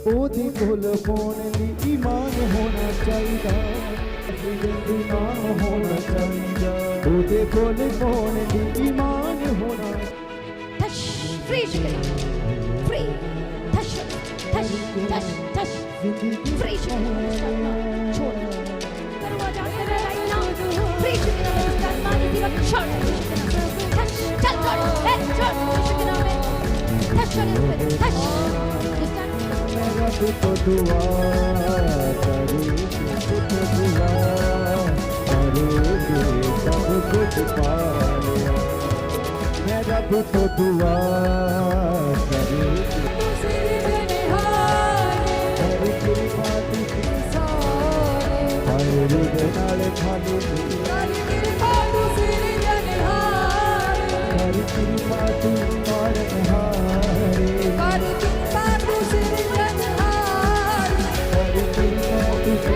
ओदे कोल पाउण लई ईमान होना चाहिदा, ईमान होना चाहिदा, ओदे कोल पाउण लई ईमान होना। Touch, free chicken, free, touch, touch, touch, touch, free chicken, छोड़, दरवाजा तेरा right now, free chicken में उसका मानी दिवा छोड़, touch, चल छोड़, छोड़, chicken में, touch छोड़ इस पे, touch, मेरा तो दुआ करूं, तो दुआ करूंगी सब कुछ पा लिया, मेरा तो दुआ करूं, हर कृपा तुझी सारे, हर रूप नाल खाली, हर कृपा तुझी हारे, हर कृपा तुझी हारे, हर कृपा तुझी हारे, हर कृपा तुझी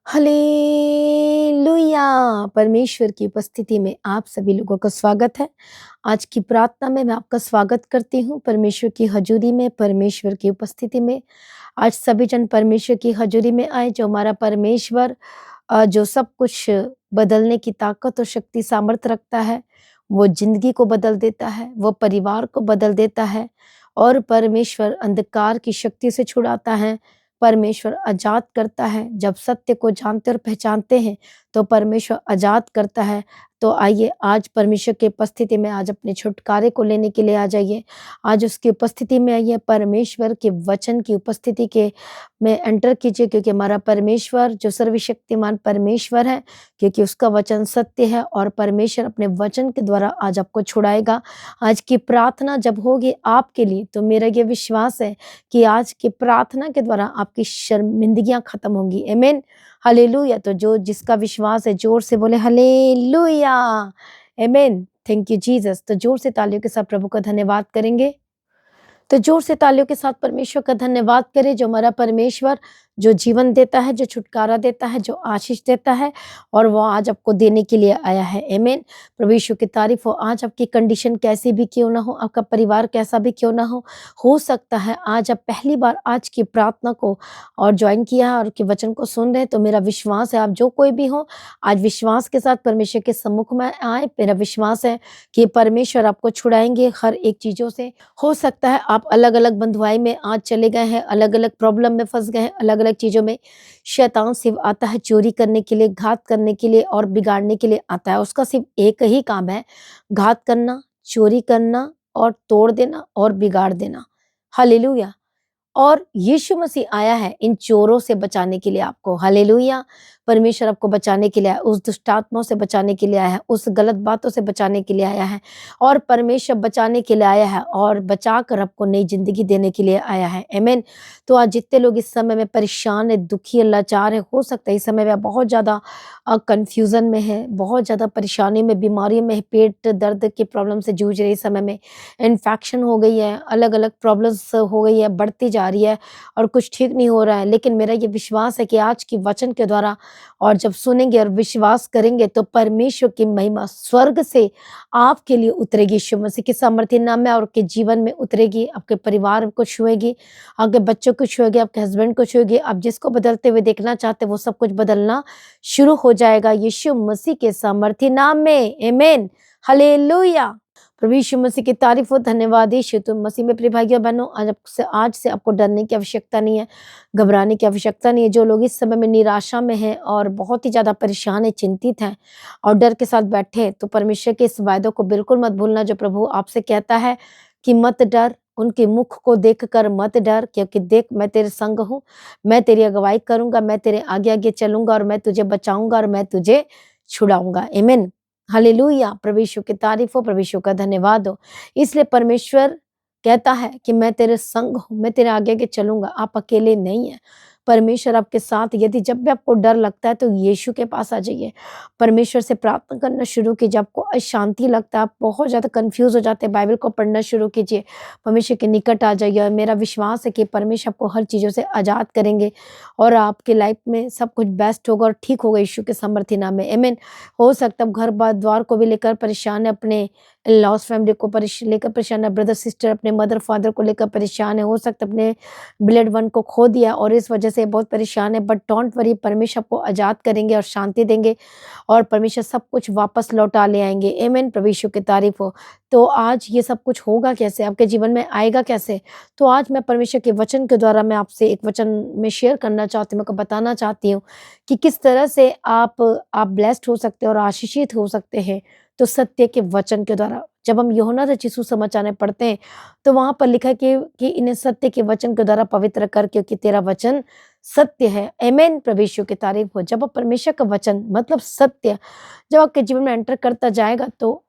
हालेलुया। परमेश्वर की उपस्थिति में आप सभी लोगों का स्वागत है। आज की प्रार्थना में मैं आपका स्वागत करती हूँ परमेश्वर की हजूरी में, परमेश्वर की उपस्थिति में। आज सभी जन परमेश्वर की हजूरी में आए। जो हमारा परमेश्वर जो सब कुछ बदलने की ताकत और शक्ति सामर्थ्य रखता है, वो जिंदगी को बदल देता है, वो परिवार को बदल देता है, और परमेश्वर अंधकार की शक्ति से छुड़ाता है, परमेश्वर आजाद करता है। जब सत्य को जानते और पहचानते हैं तो परमेश्वर आजाद करता है। तो आइए आज परमेश्वर की उपस्थिति में आज अपने छुटकारे को लेने के लिए आ जाइए। आज उसकी उपस्थिति में आइए, परमेश्वर के वचन की उपस्थिति के में एंटर कीजिए, क्योंकि हमारा परमेश्वर जो सर्वशक्तिमान परमेश्वर है, क्योंकि उसका वचन सत्य है और परमेश्वर अपने वचन के द्वारा आज आपको छुड़ाएगा। आज की प्रार्थना जब होगी आपके लिए, तो मेरा ये विश्वास है कि आज की प्रार्थना के द्वारा आपकी शर्मिंदगियां खत्म होंगी। आमीन, हालेलुया। तो जो जिसका विश्वास है जोर से बोले हालेलुया, आमीन। Thank you Jesus. तो जोर से तालियों के साथ प्रभु का धन्यवाद करेंगे। तो जोर से तालियों के साथ परमेश्वर का धन्यवाद करें, जो हमारा परमेश्वर जो जीवन देता है, जो छुटकारा देता है, जो आशीष देता है, और वो आज आपको देने के लिए आया है। आमीन। प्रभु यीशु की तारीफ हो। आज आपकी कंडीशन कैसी भी क्यों ना हो, आपका परिवार कैसा भी क्यों ना हो सकता है आज आप पहली बार आज की प्रार्थना को और ज्वाइन किया और के वचन को सुन रहे हैं। तो मेरा विश्वास है आप जो कोई भी हो, आज विश्वास के साथ परमेश्वर के सम्मुख में आए। मेरा विश्वास है कि परमेश्वर आपको छुड़ाएंगे हर एक चीजों से। हो सकता है आप अलग अलग बंधुआई में आज चले गए हैं, अलग अलग प्रॉब्लम में फंस गए हैं, अलग अलग चीजों में। शैतान सिर्फ आता है चोरी करने के लिए, घात करने के लिए और बिगाड़ने के लिए आता है। उसका सिर्फ एक ही काम है, घात करना, चोरी करना और तोड़ देना और बिगाड़ देना। हालेलुया। और यीशु मसीह आया है इन चोरों से बचाने के लिए आपको। हालेलुया। परमेश्वर आपको बचाने के लिए आया, उस दुष्ट आत्माओं से बचाने के लिए आया है, उस गलत बातों से बचाने के लिए आया है, और परमेश्वर बचाने के लिए आया है और बचाकर आपको नई जिंदगी देने के लिए आया है। आमीन। तो आज जितने लोग इस समय में परेशान है, दुखी है, लाचार है, हो सकता है इस समय में आप बहुत ज्यादा कंफ्यूजन में है, बहुत ज्यादा परेशानी में, बीमारी में, पेट दर्द की प्रॉब्लम से जूझ रहे, इस समय में इन्फेक्शन हो गई है, अलग अलग प्रॉब्लम्स हो गई है, बढ़ती जा रही है और कुछ ठीक नहीं हो रहा है। लेकिन मेरा ये विश्वास है कि आज की वचन के द्वारा और जब सुनेंगे और विश्वास करेंगे तो परमेश्वर की महिमा स्वर्ग से आपके लिए उतरेगी। यीशु मसीह के सामर्थ्य नाम में और आपके जीवन में उतरेगी, आपके परिवार को छुएगी, आपके बच्चों को छुएगी, आपके हस्बैंड को छुएगी। आप जिसको बदलते हुए देखना चाहते वो सब कुछ बदलना शुरू हो जाएगा यीशु मसीह के सामर्थ्य नाम में। आमीन, हालेलुया। प्रभु यीशु मसीह की तारीफ हो। धन्यवाद यीशु। तुम मसीह में प्रिय भाइयों बहनों, आज से आपको डरने की आवश्यकता नहीं है, घबराने की आवश्यकता नहीं है। जो लोग इस समय में निराशा में हैं और बहुत ही ज्यादा परेशान है, चिंतित हैं और डर के साथ बैठे हैं, तो परमेश्वर के इस वायदों को बिल्कुल मत भूलना जो प्रभु आपसे कहता है कि मत डर, उनके मुख को देखकर मत डर, क्योंकि देख मैं तेरे संग हूँ, मैं तेरी अगुवाई करूंगा, मैं तेरे आगे आगे चलूंगा और मैं तुझे बचाऊंगा और मैं तुझे छुड़ाऊंगा। आमीन, हालेलुया। प्रभु यीशु की तारीफ हो, प्रभु यीशु का धन्यवाद हो। इसलिए परमेश्वर कहता है कि मैं तेरे संग हूँ, मैं तेरे आगे आगे चलूंगा। आप अकेले नहीं है, परमेश्वर आपके साथ। यदि जब भी आपको डर लगता है तो यीशु के पास आ जाइए, परमेश्वर से प्रार्थना करना शुरू कीजिए। आपको अशांति लगता है, आप बहुत ज़्यादा कन्फ्यूज़ हो जाते हैं, बाइबल को पढ़ना शुरू कीजिए, परमेश्वर के निकट आ जाइए। और मेरा विश्वास है कि परमेश्वर आपको हर चीज़ों से आज़ाद करेंगे और आपकी लाइफ में सब कुछ बेस्ट होगा और ठीक होगा यीशु के सामर्थ्य नाम में, आमीन। हो सकता है आप घर बार द्वार को भी लेकर परेशान है, अपने लॉस फैमिली को लेकर परेशान है, ब्रदर सिस्टर अपने मदर फादर को लेकर परेशान है, हो सकता है अपने ब्लड वन को खो दिया और इस वजह से बहुत परेशान है। बट डोंट वरी, परमेश्वर आपको आज़ाद करेंगे और शांति देंगे और परमेश्वर सब कुछ वापस लौटा ले आएंगे, आमीन। प्रभु यीशु की तारीफ हो। तो आज ये सब कुछ होगा कैसे, आपके जीवन में आएगा कैसे? तो आज मैं परमेश्वर के वचन के द्वारा मैं आपसे एक वचन में शेयर करना चाहती हूँ, मैं आपको बताना चाहती हूँ कि किस तरह से आप ब्लेस्ड हो सकते हैं और आशीषित हो सकते हैं। तो सत्य के वचन के द्वारा जब हम यूहन्ना रचित सुसमाचार में पढ़ते हैं तो वहां पर लिखा है कि इन्हें सत्य के वचन के द्वारा पवित्र कर, क्योंकि तेरा वचन सत्य है, आमीन। प्रभु यीशु की तारीफ हो। जब आप परमेश्वर का वचन मतलब सत्य जब आपके जीवन में एंटर करता जाएगा तो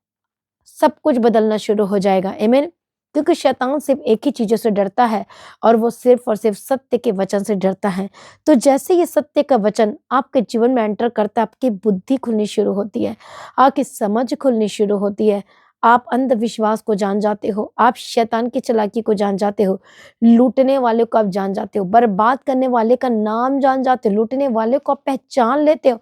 सब कुछ बदलना शुरू हो जाएगा, आमीन। क्योंकि शैतान सिर्फ एक ही चीजों से डरता है और वो सिर्फ और सिर्फ सत्य के वचन से डरता है। तो जैसे ये सत्य का वचन आपके जीवन में एंटर करता है, आपकी बुद्धि खुलनी शुरू होती है, आपकी समझ खुलनी शुरू होती है, आप अंधविश्वास को जान जाते हो, आप शैतान की चालाकी को जान जाते हो, लूटने वाले को आप जान जाते हो, बर्बाद करने वाले का नाम जान जाते हो, लूटने वाले को आप पहचान लेते हो।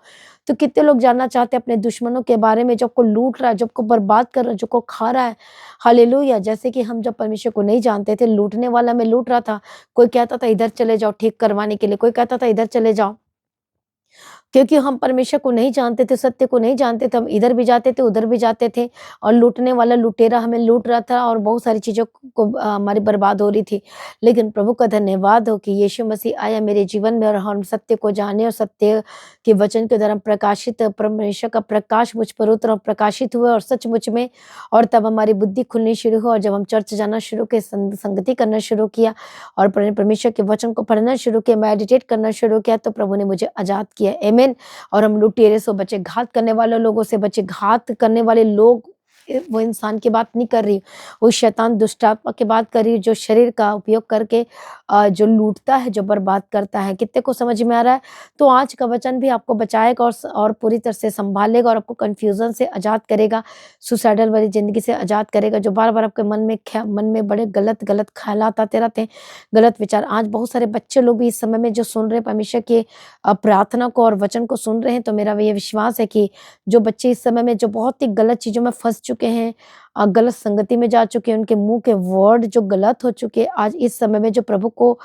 तो कितने लोग जानना चाहते हैं अपने दुश्मनों के बारे में, जो को लूट रहा है, जो को बर्बाद कर रहा है, जो को खा रहा है। हालेलुया। जैसे कि हम जब परमेश्वर को नहीं जानते थे, लूटने वाला में लूट रहा था, कोई कहता था इधर चले जाओ ठीक करवाने के लिए, कोई कहता था इधर चले जाओ, क्योंकि हम परमेश्वर को नहीं जानते थे, सत्य को नहीं जानते थे, हम इधर भी जाते थे उधर भी जाते थे और लूटने वाला लुटेरा हमें लूट रहा था और बहुत सारी चीज़ों को हमारी बर्बाद हो रही थी। लेकिन प्रभु का धन्यवाद हो कि यीशु मसीह आया मेरे जीवन में और हम सत्य को जाने और सत्य के वचन के द्वारा प्रकाशित परमेश्वर का प्रकाश मुझ पर उतरा और प्रकाशित हुए और सचमुच में। और तब हमारी बुद्धि खुलनी शुरू हुई और जब हम चर्च जाना शुरू किए, संगति करना शुरू किया और परमेश्वर के वचन को पढ़ना शुरू किया, मेडिटेट करना शुरू किया, तो प्रभु ने मुझे आजाद किया, आमीन। और हम लुटेरे से बचे, घात करने वाले लोगों से बचे। घात करने वाले लोग वो इंसान की बात नहीं कर रही, वो शैतान दुष्ट आत्मा की बात कर रही है, जो शरीर का उपयोग करके जो लूटता है, जो बर्बाद करता है। कितने को समझ में आ रहा है? तो आज का वचन भी आपको बचाएगा और पूरी तरह से संभालेगा और आपको कंफ्यूजन से आजाद करेगा, सुसाइडल वाली जिंदगी से आजाद करेगा, जो बार बार आपके मन में बड़े गलत गलत ख्यालात आते रहते हैं, गलत विचार। आज बहुत सारे बच्चे लोग भी इस समय में जो सुन रहे हैं परमेश्वर के प्रार्थना को और वचन को सुन रहे हैं, तो मेरा ये विश्वास है कि जो बच्चे इस समय में जो बहुत ही गलत चीजों में फंस चुके हैं, गलत संगति में जा चुके हैं, उनके मुंह के वर्ड जो गलत हो चुके हैं, आज इस समय में जो प्रभु को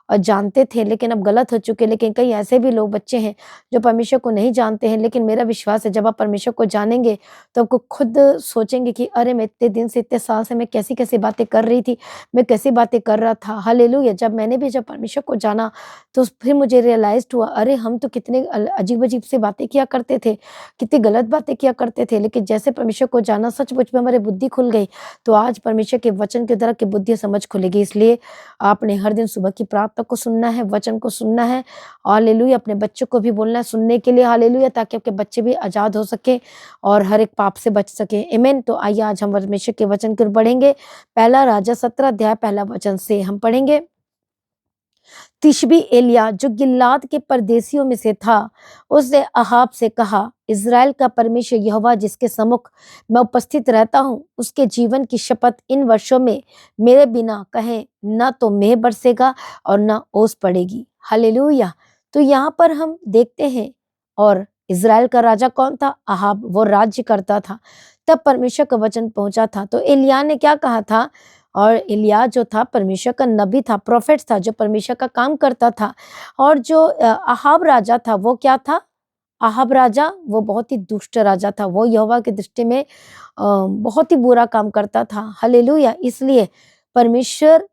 जानते थे लेकिन अब गलत हो चुके। लेकिन कई ऐसे भी लोग बच्चे हैं जो परमेश्वर को नहीं जानते हैं, लेकिन मेरा विश्वास है जब आप परमेश्वर को जानेंगे तो आपको खुद सोचेंगे कि अरे मैं इतने दिन से, इतने साल से मैं कैसी कैसी बातें कर रही थी, मैं कैसी बातें कर रहा था। हालेलुया। जब मैंने भी जब परमेश्वर को जाना तो फिर मुझे रियलाइज हुआ, अरे हम तो कितने अजीब अजीब से बातें किया करते थे, कितनी गलत बातें किया करते थे। लेकिन जैसे परमेश्वर को जाना, सचमुच में हमारी बुद्धि खुल गई। तो आज परमेश्वर के वचन के द्वारा की बुद्धि समझ खुलेगी। इसलिए आपने हर दिन सुबह की प्रार्थना को सुनना है, वचन को सुनना है। हालेलुया। अपने बच्चों को भी बोलना है सुनने के लिए, हालेलुया, ताकि आपके बच्चे भी आजाद हो सके और हर एक पाप से बच सके, आमीन। तो आइए आज हम परमेश्वर के वचन की ओर बढ़ेंगे। पहला राजा 17 अध्याय पहला वचन से हम पढ़ेंगे। तिशबी एलिया जो गिलाद के परदेशियों में से था, उसने अहाब से कहा, इज़राइल का परमेश्वर यहोवा जिसके सम्मुख मैं उपस्थित रहता हूँ, उसके जीवन की शपथ इन वर्षों में मेरे बिना कहे न तो मेघ बरसेगा और न ओस पड़ेगी। हालेलुया। तो यहाँ पर हम देखते हैं, और इज़राइल का राजा कौन था? अहाब, वो राज्य करता था। तब परमेश्वर का वचन पहुंचा था। तो एलिया ने क्या कहा था? और एलिया जो था परमेश्वर का नबी था, प्रोफेट था, जो परमेश्वर का काम करता था। और जो अहाब राजा था वो क्या था? अहाब राजा वो बहुत ही दुष्ट राजा था, वो यहोवा की दृष्टि में बहुत ही बुरा काम करता था। हालेलुया। इसलिए परमेश्वर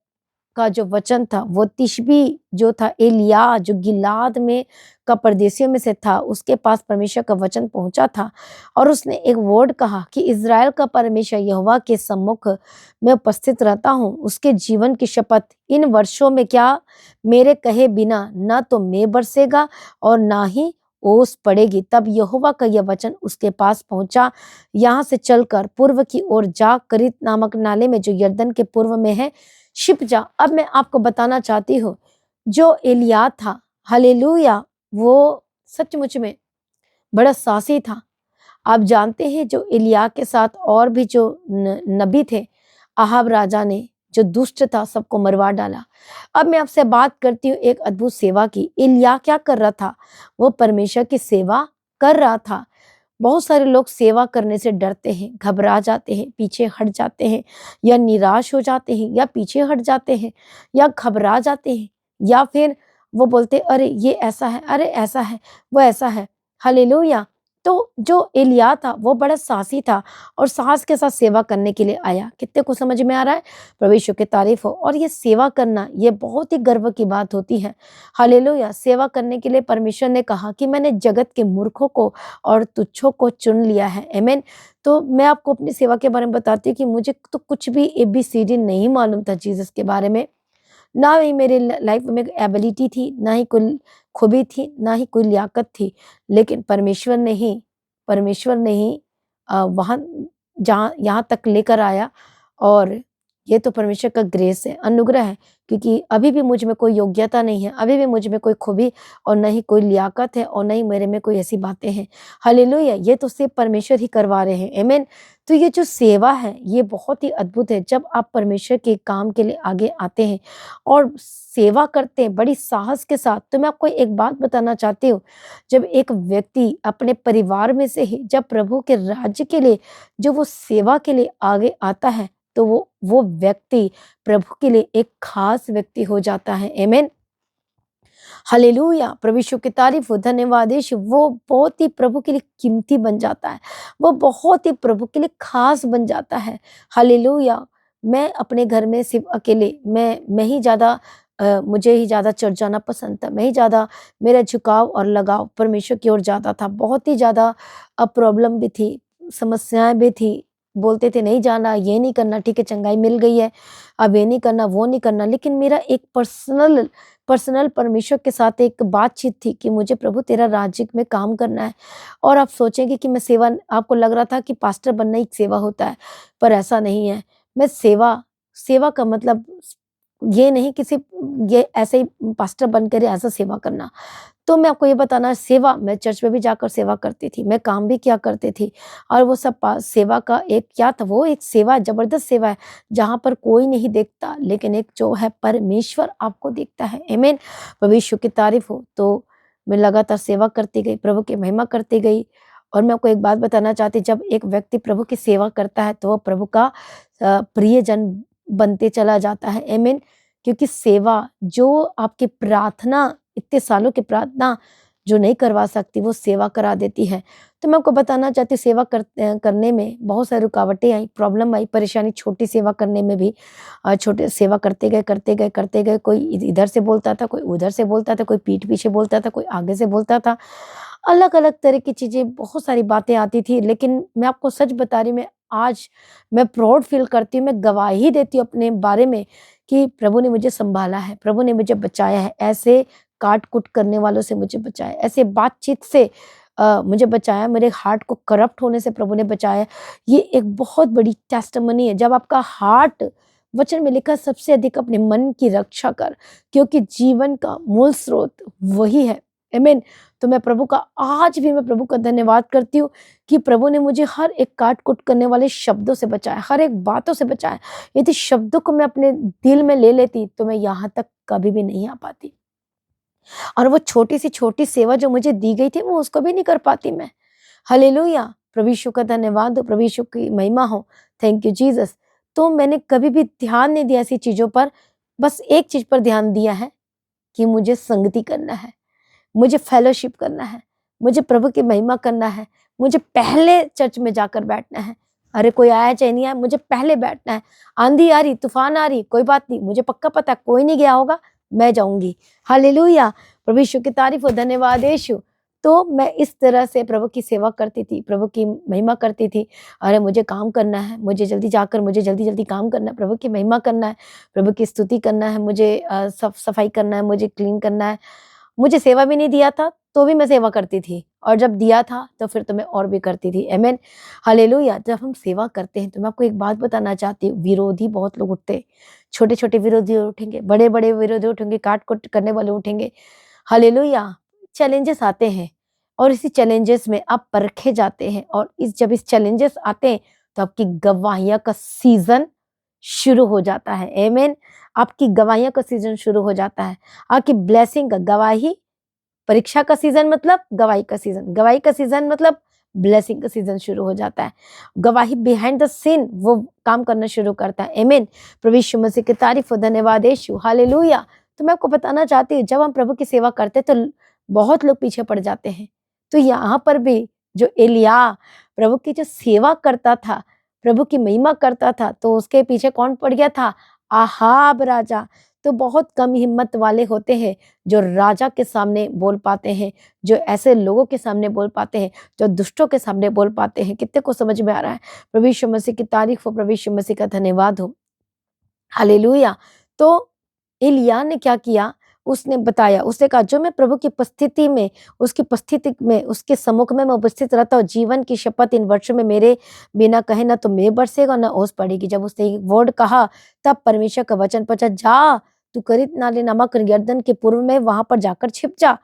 का जो वचन था, वो तिशबी जो था, एलिया जो गिलाद में का परदेशियों में से था, उसके पास परमेश्वर का वचन पहुंचा था और उसने एक वर्ड कहा कि इज़राइल का परमेश्वर यहोवा के सम्मुख में उपस्थित रहता हूँ, उसके जीवन की शपथ इन वर्षों में क्या मेरे कहे बिना न तो मेघ बरसेगा और ना ही ओस पड़ेगी। तब यहोवा का यह वचन उसके पास पहुंचा, यहाँ से चलकर पूर्व की ओर जा, करीत नामक नाले में जो यरदन के पूर्व में है, छिप जा। अब मैं आपको बताना चाहती हूँ, जो एलिया था, हालेलुया। वो सचमुच में बड़ा साहसी था। आप जानते हैं जो एलिय्याह के साथ और भी जो नबी थे, अहाब राजा ने जो दुष्ट था सबको मरवा डाला। अब मैं आपसे बात करती हूँ एक अद्भुत सेवा की। एलिय्याह क्या कर रहा था? वो परमेश्वर की सेवा कर रहा था। बहुत सारे लोग सेवा करने से डरते हैं, घबरा जाते हैं, पीछे हट जाते हैं, या निराश हो जाते हैं, या पीछे हट जाते हैं, या घबरा जाते हैं, या फिर वो बोलते अरे ये ऐसा है, अरे ऐसा है, वो ऐसा है। हालेलुया। तो जो एलिय्याह था वो बड़ा साहसी था और साहस के साथ सेवा करने के लिए आया। कितने को समझ में आ रहा है? प्रभु यीशु की तारीफ हो। और ये सेवा करना ये बहुत ही गर्व की बात होती है। हालेलुया। सेवा करने के लिए परमेश्वर ने कहा कि मैंने जगत के मूर्खों को और तुच्छों को चुन लिया है। आमीन। तो मैं आपको अपनी सेवा के बारे में बताती हूँ कि मुझे तो कुछ भी ABCD नहीं मालूम था जीसस के बारे में। ना ही मेरे लाइफ में एबिलिटी थी, ना ही कोई खूबी थी, ना ही कोई लियाकत थी। लेकिन परमेश्वर ने ही वहाँ जहाँ यहाँ तक लेकर आया। और ये तो परमेश्वर का ग्रेस है, अनुग्रह है। क्योंकि अभी भी मुझ में कोई योग्यता नहीं है, अभी भी मुझ में कोई खूबी और न ही कोई लियाकत है और न ही मेरे में कोई ऐसी बातें हैं। हालेलुया। ये तो सिर्फ परमेश्वर ही करवा रहे हैं। आमीन। तो ये जो सेवा है ये बहुत ही अद्भुत है। जब आप परमेश्वर के काम के लिए आगे आते हैं और सेवा करते हैं बड़ी साहस के साथ, तो मैं आपको एक बात बताना चाहती हूँ। जब एक व्यक्ति अपने परिवार में से ही जब प्रभु के राज्य के लिए जो वो सेवा के लिए आगे आता है, तो वो व्यक्ति प्रभु के लिए एक खास व्यक्ति हो जाता है। आमीन। हालेलुया। प्रभु यीशु की तारीफ हो। धन्यवाद यीशु। वो बहुत ही प्रभु के लिए कीमती बन जाता है, वो बहुत ही प्रभु के लिए खास बन जाता है। हालेलुया। मैं अपने घर में सिर्फ अकेले मैं ही ज़्यादा मुझे ही ज़्यादा चर्च जाना पसंद था। मैं ही ज़्यादा, मेरा झुकाव और लगाव परमेश्वर की ओर ज़्यादा था। बहुत ही ज़्यादा प्रॉब्लम भी थी, समस्याएँ भी थी। बोलते थे नहीं जाना, ये नहीं करना, ठीक है चंगाई मिल गई है, अब ये नहीं करना, वो नहीं करना। लेकिन मेरा एक पर्सनल परमेश्वर के साथ एक बातचीत थी कि मुझे प्रभु तेरा राज्य में काम करना है। और आप सोचेंगे कि मैं सेवा, आपको लग रहा था कि पास्टर बनना ही सेवा होता है, पर ऐसा नहीं है। मैं सेवा का मतलब ये नहीं कि सिर्फ ये ऐसे ही पास्टर बनकर ऐसा सेवा करना। तो मैं आपको ये बताना, सेवा मैं चर्च में भी जाकर सेवा करती थी, मैं काम भी किया करती थी। और वो सब सेवा का एक क्या था, वो एक सेवा, जबरदस्त सेवा है जहाँ पर कोई नहीं देखता, लेकिन एक जो है परमेश्वर आपको देखता है। आमीन। प्रभु यीशु की तारीफ हो। तो मैं लगातार सेवा करती गई, प्रभु की महिमा करती गई। और मैं आपको एक बात बताना चाहती, जब एक व्यक्ति प्रभु की सेवा करता है तो वह प्रभु का प्रियजन बनते चला जाता है। आमीन। क्योंकि सेवा जो आपकी प्रार्थना, इतने सालों की प्रार्थना जो नहीं करवा सकती, वो सेवा करा देती है। तो मैं आपको बताना चाहती हूँ, सेवा करने में बहुत सारी रुकावटें आई, प्रॉब्लम आई, परेशानी, छोटी सेवा करने में भी। छोटे सेवा करते गए, कोई इधर से बोलता था, कोई उधर से बोलता था, कोई पीठ पीछे बोलता था, कोई आगे से बोलता था। अलग अलग तरह की चीज़ें, बहुत सारी बातें आती थी। लेकिन मैं आपको सच बता रही हूँ, आज मैं प्राउड फील करती हूँ, मैं गवाही देती हूँ अपने बारे में कि प्रभु ने मुझे संभाला है, प्रभु ने मुझे बचाया है। ऐसे काट-कूट करने वालों से मुझे बचाया, ऐसे बातचीत से मुझे बचाया, मेरे हार्ट को करप्ट होने से प्रभु ने बचाया। ये एक बहुत बड़ी टेस्टिमनी है। जब आपका हार्ट, वचन में लिखा है सबसे अधिक अपने मन की रक्षा कर, क्योंकि जीवन का मूल स्रोत वही है। आमीन। तो मैं प्रभु का, आज भी मैं प्रभु का धन्यवाद करती हूँ कि प्रभु ने मुझे हर एक काट-कूट करने वाले शब्दों से बचाया, हर एक बातों से बचाया। यदि शब्दों को मैं अपने दिल में ले लेती तो मैं यहाँ तक कभी भी नहीं आ पाती। और वो छोटी सी छोटी सेवा जो मुझे दी गई थी, वो उसको भी नहीं कर पाती मैं। हालेलुया। प्रभु यीशु का धन्यवाद हो, प्रभु यीशु की महिमा हो। Thank you Jesus. तो मैंने कभी भी ध्यान नहीं दिया ऐसी चीज़ों पर, बस एक चीज़ पर ध्यान दिया है कि मुझे संगति करना है, मुझे फेलोशिप करना है, मुझे प्रभु की महिमा करना है, मुझे पहले चर्च में जाकर बैठना है। अरे कोई आया चाहे नहीं आया, मुझे पहले बैठना है। आंधी आ रही, तूफान आ रही, कोई बात नहीं, मुझे पक्का पता है कोई नहीं गया होगा, मैं जाऊंगी। हालेलुया। प्रभु यीशु की तारीफ हो। धन्यवाद यीशु। तो मैं इस तरह से प्रभु की सेवा करती थी, प्रभु की महिमा करती थी। अरे मुझे काम करना है, मुझे जल्दी जाकर मुझे जल्दी काम करना है, प्रभु की महिमा करना है, प्रभु की स्तुति करना है, मुझे सफाई करना है, मुझे क्लीन करना है। मुझे सेवा भी नहीं दिया था तो भी मैं सेवा करती थी, और जब दिया था तो फिर तो मैं और भी करती थी। आमीन। हालेलुया। जब हम सेवा करते हैं तो मैं आपको एक बात बताना चाहती हूँ, विरोधी बहुत लोग उठते, छोटे छोटे विरोधी उठेंगे, बड़े बड़े विरोधी उठेंगे, काट कुट करने वाले उठेंगे। हालेलुया। चैलेंजेस आते हैं और इसी चैलेंजेस में आप परखे जाते हैं, और जब इस चैलेंजेस आते हैं तो आपकी गवाहियां का सीजन शुरू हो जाता है। आमीन। आपकी गवाहियां का सीजन शुरू हो जाता है। आपकी ब्लेसिंग का गवाही, परीक्षा का सीजन मतलब गवाही का सीजन, गवाही का सीजन मतलब ब्लेसिंग का सीजन शुरू हो जाता है। गवाही बिहाइंड द सीन वो काम करना शुरू करता है। आमीन। प्रभु यीशु मसीह की तारीफ हो, धन्यवाद यीशु, हालेलुया। तो मैं आपको बताना चाहती हूँ, जब हम प्रभु की सेवा करते हैं तो बहुत लोग पीछे पड़ जाते हैं। तो यहाँ पर भी जो एलिया प्रभु की जो सेवा करता था, प्रभु की महिमा करता था, तो उसके पीछे कौन पड़ गया था? आहाब राजा। तो बहुत कम हिम्मत वाले होते हैं जो राजा के सामने बोल पाते हैं, जो ऐसे लोगों के सामने बोल पाते हैं, जो दुष्टों के सामने बोल पाते हैं। कितने को समझ में आ रहा है? प्रभु यीशु मसीह की तारीफ हो, प्रभु यीशु मसीह का धन्यवाद हो, हालेलुया। तो एलिय्याह ने क्या किया? उसने बताया, उसने कहा जो मैं प्रभु की उपस्थिति में, उसकी उपस्थिति में, उसके सम्मुख में मैं उपस्थित रहता हूँ, जीवन की शपथ इन वर्षों में मेरे बिना कहे ना तो मेघ बरसेगा ना ओस पड़ेगी। जब उसने ये वर्ड कहा तब परमेश्वर का वचन पहुंचा, जा तू करित नाले नामक यरदन के पूर्व में वहां पर जाकर छिप जा।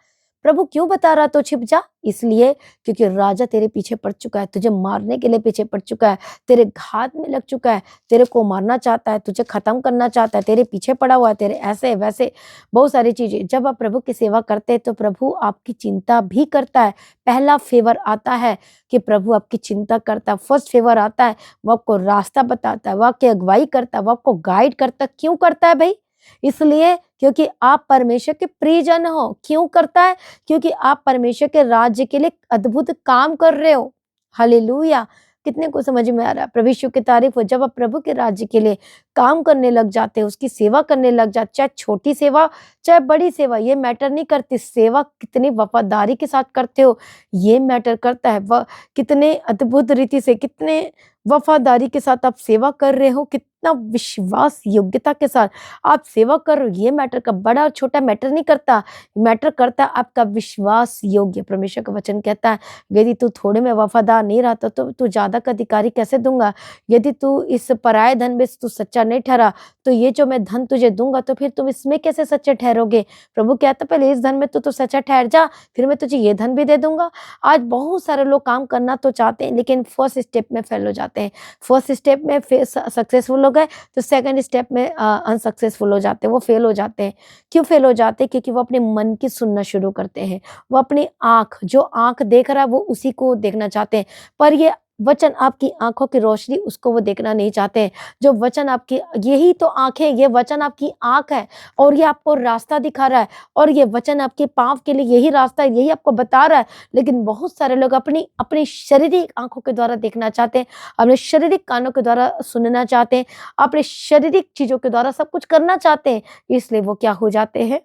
प्रभु क्यों बता रहा तो छिप जा? इसलिए क्योंकि राजा तेरे पीछे पड़ चुका है, तुझे मारने के लिए पीछे पड़ चुका है, तेरे घात में लग चुका है, तेरे को मारना चाहता है, तुझे खत्म करना चाहता है, तेरे पीछे पड़ा हुआ है, तेरे ऐसे वैसे बहुत सारी चीजें। जब आप प्रभु की सेवा करते हैं तो प्रभु आपकी चिंता भी करता है। पहला फेवर आता है कि प्रभु आपकी चिंता करता है। फर्स्ट फेवर आता है, वो आपको रास्ता बताता है, वो आपकी अगुवाई करता है, वो आपको गाइड करता है। क्यों करता है भाई? इसलिए क्योंकि आप परमेश्वर के प्रियजन हो। क्यों करता है? क्योंकि आप परमेश्वर के राज्य के लिए अद्भुत काम कर रहे हो। हालेलुया। कितने को समझ में आ रहा है? प्रभु यीशु की तारीफ हो। जब आप प्रभु के राज्य के लिए काम करने लग जाते हो, उसकी सेवा करने लग जाते, चाहे छोटी सेवा चाहे बड़ी सेवा, ये मैटर नहीं करती। सेवा कितनी वफादारी के साथ करते हो ये मैटर करता है। वह कितने अद्भुत रीति से, कितने वफादारी के साथ आप सेवा कर रहे हो, कितना विश्वास योग्यता के साथ आप सेवा कर रहे हो, ये मैटर का बड़ा और छोटा मैटर नहीं करता। मैटर करता है आपका विश्वास योग्य। परमेश्वर का वचन कहता है, यदि तू थोड़े में वफादार नहीं रहता तो तू ज्यादा का अधिकारी कैसे दूंगा? यदि तू इस पराये धन में तू सच्चा नहीं ठहरा तो ये जो मैं धन तुझे दूंगा तो फिर तुम इसमें कैसे सच्चे ठहरोगे? प्रभु कहता पहले इस धन में तो तू सच्चा ठहर जा, फिर मैं तुझे ये धन भी दे दूंगा। आज बहुत सारे लोग काम करना तो चाहते हैं लेकिन फर्स्ट स्टेप में फेल हो जाते हैं। फर्स्ट स्टेप में सक्सेसफुल हो गए तो सेकंड स्टेप में अनसक्सेसफुल हो जाते हैं, वो फेल हो जाते हैं। क्यों फेल हो जाते हैं? क्योंकि वो अपने मन की सुनना शुरू करते हैं। वो अपनी आंख, जो आंख देख रहा है वो उसी को देखना चाहते हैं, पर ये वचन आपकी आंखों की रोशनी उसको वो देखना नहीं चाहते हैं। जो वचन आपकी, यही तो आंखें, ये वचन आपकी आंख है और ये आपको रास्ता दिखा रहा है, और ये वचन आपके पाँव के लिए यही रास्ता है, यही आपको बता रहा है। लेकिन बहुत सारे लोग अपनी अपनी शारीरिक आंखों के द्वारा देखना चाहते हैं, अपने शारीरिक कानों के द्वारा सुनना चाहते हैं, अपने शारीरिक चीजों के द्वारा सब कुछ करना चाहते हैं। इसलिए वो क्या हो जाते हैं?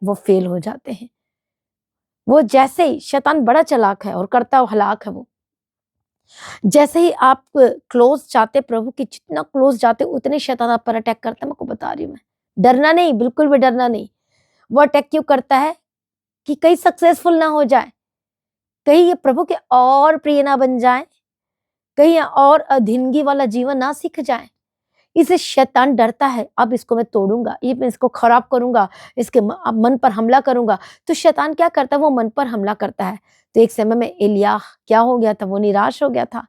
वो फेल हो जाते हैं। वो जैसे ही, शैतान बड़ा चालाक है और करता हलाक है। वो जैसे ही आप क्लोज जाते प्रभु की, जितना क्लोज जाते उतने शैतान आप पर अटैक करता है। मैं आपको बता रही हूँ। मैं डरना नहीं, बिल्कुल भी डरना नहीं। वो अटैक क्यों करता है? कि कहीं सक्सेसफुल ना हो जाए, कहीं ये प्रभु के और प्रिय ना बन जाए, कहीं और अधीनगी वाला जीवन ना सीख जाए। इसे शैतान डरता है, अब इसको मैं तोड़ूंगा, ये मैं इसको खराब करूंगा, इसके अब मन पर हमला करूंगा। तो शैतान क्या करता है? वो मन पर हमला करता है। तो एक समय में एलिय्याह क्या हो गया था? वो निराश हो गया था,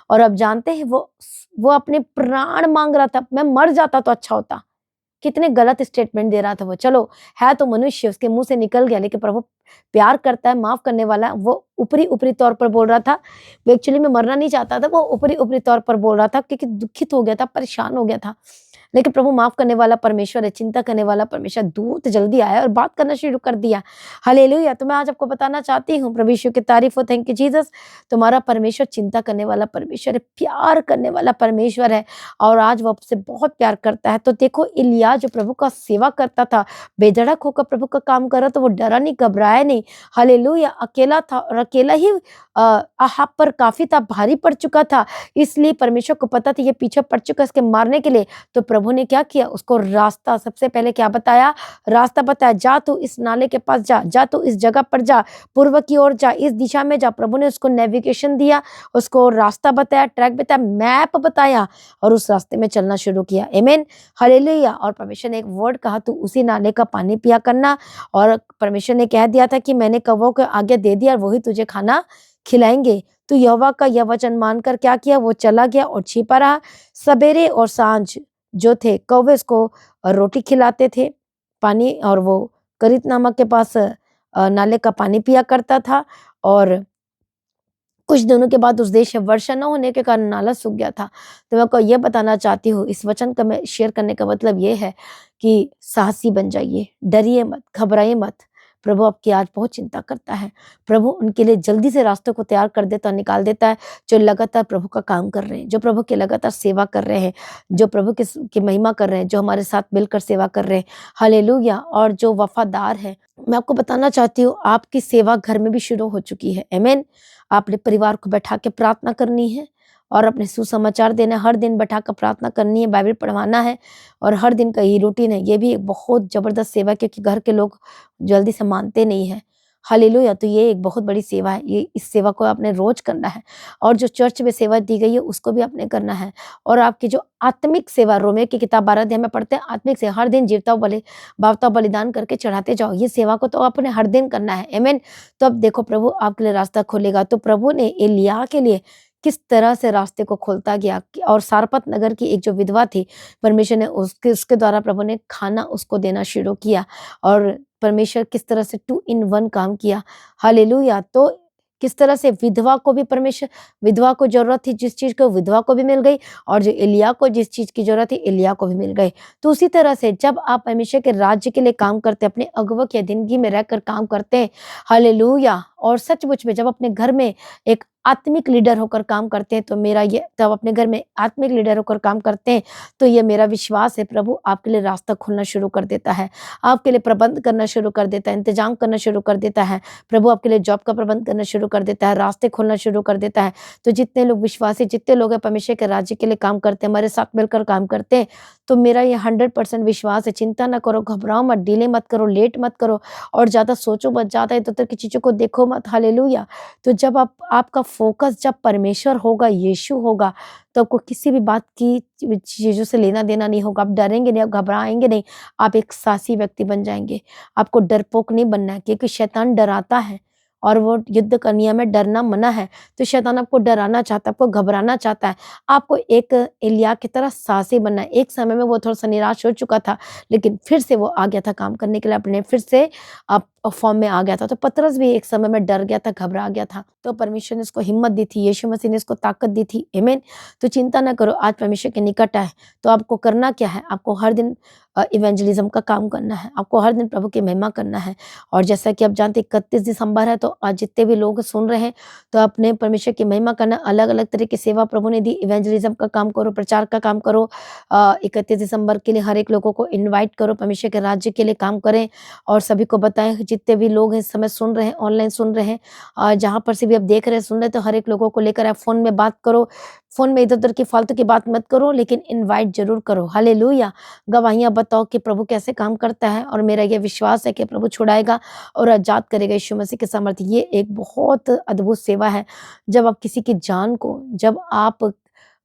और अब जानते हैं वो अपने प्राण मांग रहा था। मैं मर जाता तो अच्छा होता। कितने गलत स्टेटमेंट दे रहा था वो। चलो है तो मनुष्य, उसके मुंह से निकल गया, लेकिन प्रभु प्यार करता है, माफ करने वाला है। वो ऊपरी ऊपरी तौर पर बोल रहा था, वो एक्चुअली में मरना नहीं चाहता था, वो ऊपरी ऊपरी तौर पर बोल रहा था क्योंकि दुखित हो गया था, परेशान हो गया था। लेकिन प्रभु माफ करने वाला परमेश्वर है, चिंता करने वाला परमेश्वर। दूत जल्दी आया और बात करना शुरू कर दिया। हालेलुया। तो मैं आज आपको बताना चाहती हूँ, प्रभु यीशु की तारीफ हो। Thank you Jesus. तुम्हारा परमेश्वर चिंता करने वाला परमेश्वर है, प्यार करने वाला परमेश्वर है, और आज वो आपसे बहुत प्यार करता है। तो देखो एलिय्याह जो प्रभु का सेवा करता था, बेधड़क होकर प्रभु का काम कर रहा, तो वो डरा नहीं, घबराया नहीं। हालेलुया। अकेला था, और अकेला ही आहाब पर काफी था, भारी पड़ चुका था। इसलिए परमेश्वर को पता था ये पीछे पड़ चुका है इसके मारने के लिए। तो प्रभु प्रभु ने क्या किया, उसको रास्ता सबसे पहले क्या बताया, रास्ता बताया, जा तू इस नाले के पास जा, जा तू इस जगह पर जा, पूर्व की ओर जा, इस दिशा में जा। प्रभु ने उसको नेविगेशन दिया, उसको रास्ता बताया, ट्रैक बताया, मैप बताया और उस रास्ते में चलना शुरू किया। आमीन, हालेलुया। और परमेश्वर ने एक वर्ड कहा, तू उसी नाले का पानी पिया करना। और परमेश्वर ने कह दिया था कि मैंने कौवों को आगे दे दिया और वही तुझे खाना खिलाएंगे। तो यहोवा का यह वचन मानकर क्या किया, वो चला गया और छिपा रहा। सवेरे और सांझ जो थे कौवे उसको रोटी खिलाते थे, पानी, और वो करीत नामक के पास नाले का पानी पिया करता था। और कुछ दिनों के बाद उस देश में वर्षा न होने के कारण नाला सूख गया था। तो मैं आपको ये बताना चाहती हूँ, इस वचन का मैं शेयर करने का मतलब ये है कि साहसी बन जाइए, डरिए मत, घबराइए मत। प्रभु आपकी आज बहुत चिंता करता है। प्रभु उनके लिए जल्दी से रास्तों को तैयार कर देता, निकाल देता है, जो लगातार प्रभु का काम कर रहे हैं, जो प्रभु की लगातार सेवा कर रहे हैं, जो प्रभु की महिमा कर रहे हैं, जो हमारे साथ मिलकर सेवा कर रहे हैं। हालेलुया। और जो वफादार है, मैं आपको बताना चाहती हूँ, आपकी सेवा घर में भी शुरू हो चुकी है। आमीन। आपने परिवार को बैठा के प्रार्थना करनी है और अपने सुसमाचार देना है, हर दिन बैठा कर प्रार्थना करनी है, बाइबल पढ़वाना है और हर दिन का ये रूटीन है। ये भी एक बहुत जबरदस्त सेवा है, क्योंकि घर के लोग जल्दी से मानते नहीं है। हालेलुया। तो ये एक बहुत बड़ी सेवा है, ये इस सेवा को आपने रोज करना है। और जो चर्च में सेवा दी गई है उसको भी आपने करना है। और आपकी जो आत्मिक सेवा, रोमियो की किताब 12 अध्याय में पढ़ते हैं, आत्मिक सेवा हर दिन जीवता भावता बलिदान करके चढ़ाते जाओ। ये सेवा को तो आपने हर दिन करना है। आमीन। तो अब देखो, प्रभु आपके लिए रास्ता खोलेगा। तो प्रभु ने एलिय्याह के लिए किस तरह से रास्ते को खोलता गया। और सारपत नगर की एक जो विधवा थी, परमेश्वर ने उसके द्वारा प्रभु ने खाना उसको देना शुरू किया। और परमेश्वर किस तरह से 2 in 1 काम किया। हालेलुया। तो किस तरह से विधवा को भी परमेश्वर, विधवा को जरूरत थी जिस चीज को, विधवा को भी मिल गई, और जो एलिय्याह को जिस चीज की जरूरत थी, एलिय्याह को भी मिल गई। तो उसी तरह से जब आप परमेश्वर के राज्य के लिए काम करते हैं, अपने अगुवा की अधीनगी में रहकर काम करते हैं, हालेलुया, और सचमुच में जब अपने घर में एक आत्मिक लीडर होकर काम करते हैं, तो मेरा ये, तब अपने घर में आत्मिक लीडर होकर काम करते हैं, तो ये मेरा विश्वास है, प्रभु आपके लिए रास्ता खोलना शुरू कर देता है, आपके लिए प्रबंध करना शुरू कर देता है, इंतजाम करना शुरू कर देता है। प्रभु आपके लिए जॉब का प्रबंध करना शुरू कर देता है, रास्ते खोलना शुरू कर देता है। तो जितने लोग विश्वासी, जितने लोग हैं परमेश्वर के राज्य के लिए काम करते हैं, हमारे साथ मिलकर काम करते हैं, तो मेरा ये 100% विश्वास है। चिंता ना करो, घबराओ मत, डिले मत करो, लेट मत करो, और ज्यादा सोचो मत, ज्यादा इधर उधर की चीजों को देखो मत। हालेलुया। तो जब आपका फोकस जब परमेश्वर होगा, यीशु होगा, तो आपको किसी भी बात की चीजों से लेना देना नहीं होगा। आप डरेंगे नहीं, आप घबराएंगे नहीं, आप एक साहसी व्यक्ति बन जाएंगे। आपको डरपोक नहीं बनना है, क्योंकि शैतान डराता है और वो युद्ध करने में डरना मना है। तो शैतान आपको डराना चाहता है, आपको घबराना चाहता है। आपको एक एलिय्याह की तरह साहसी बनना है। एक समय में वो थोड़ा सा निराश हो चुका था, लेकिन फिर से वो आ गया था काम करने के लिए, अपने फिर से आप फॉर्म में आ गया था। तो पतरस भी एक समय में डर गया था, घबरा गया था, तो परमेश्वर ने इसको हिम्मत दी थी, यीशु मसीह ने इसको ताकत दी थी। आमीन। तो चिंता ना करो, आज परमेश्वर के निकट है। तो आपको करना क्या है, आपको हर दिन इवेंजलिज्म का काम करना है, आपको हर दिन प्रभु की महिमा करना है। और जैसा कि आप जानते 31 दिसंबर है, तो आज जितने भी लोग सुन रहे हैं, तो अपने परमेश्वर की महिमा करना, अलग अलग तरह की सेवा प्रभु ने दी। इवेंजलिज्म का काम करो, प्रचार का काम करो। 31 दिसंबर के लिए हर एक लोगों को इन्वाइट करो, परमेश्वर के राज्य के लिए काम करें और सभी को बताएं। जितने भी लोग हैं इस समय सुन रहे हैं, ऑनलाइन सुन रहे हैं, जहाँ पर से भी आप देख रहे हैं, सुन रहे हैं, तो हर एक लोगों को लेकर आप फोन में बात करो। फोन में इधर उधर की फालतू की बात मत करो, लेकिन इनवाइट जरूर करो। हालेलुया। गवाहियां बताओ कि प्रभु कैसे काम करता है, और मेरा यह विश्वास है कि प्रभु छुड़ाएगा और आजाद करेगा यीशु मसीह के सामर्थ्य। ये एक बहुत अद्भुत सेवा है। जब आप किसी की जान को, जब आप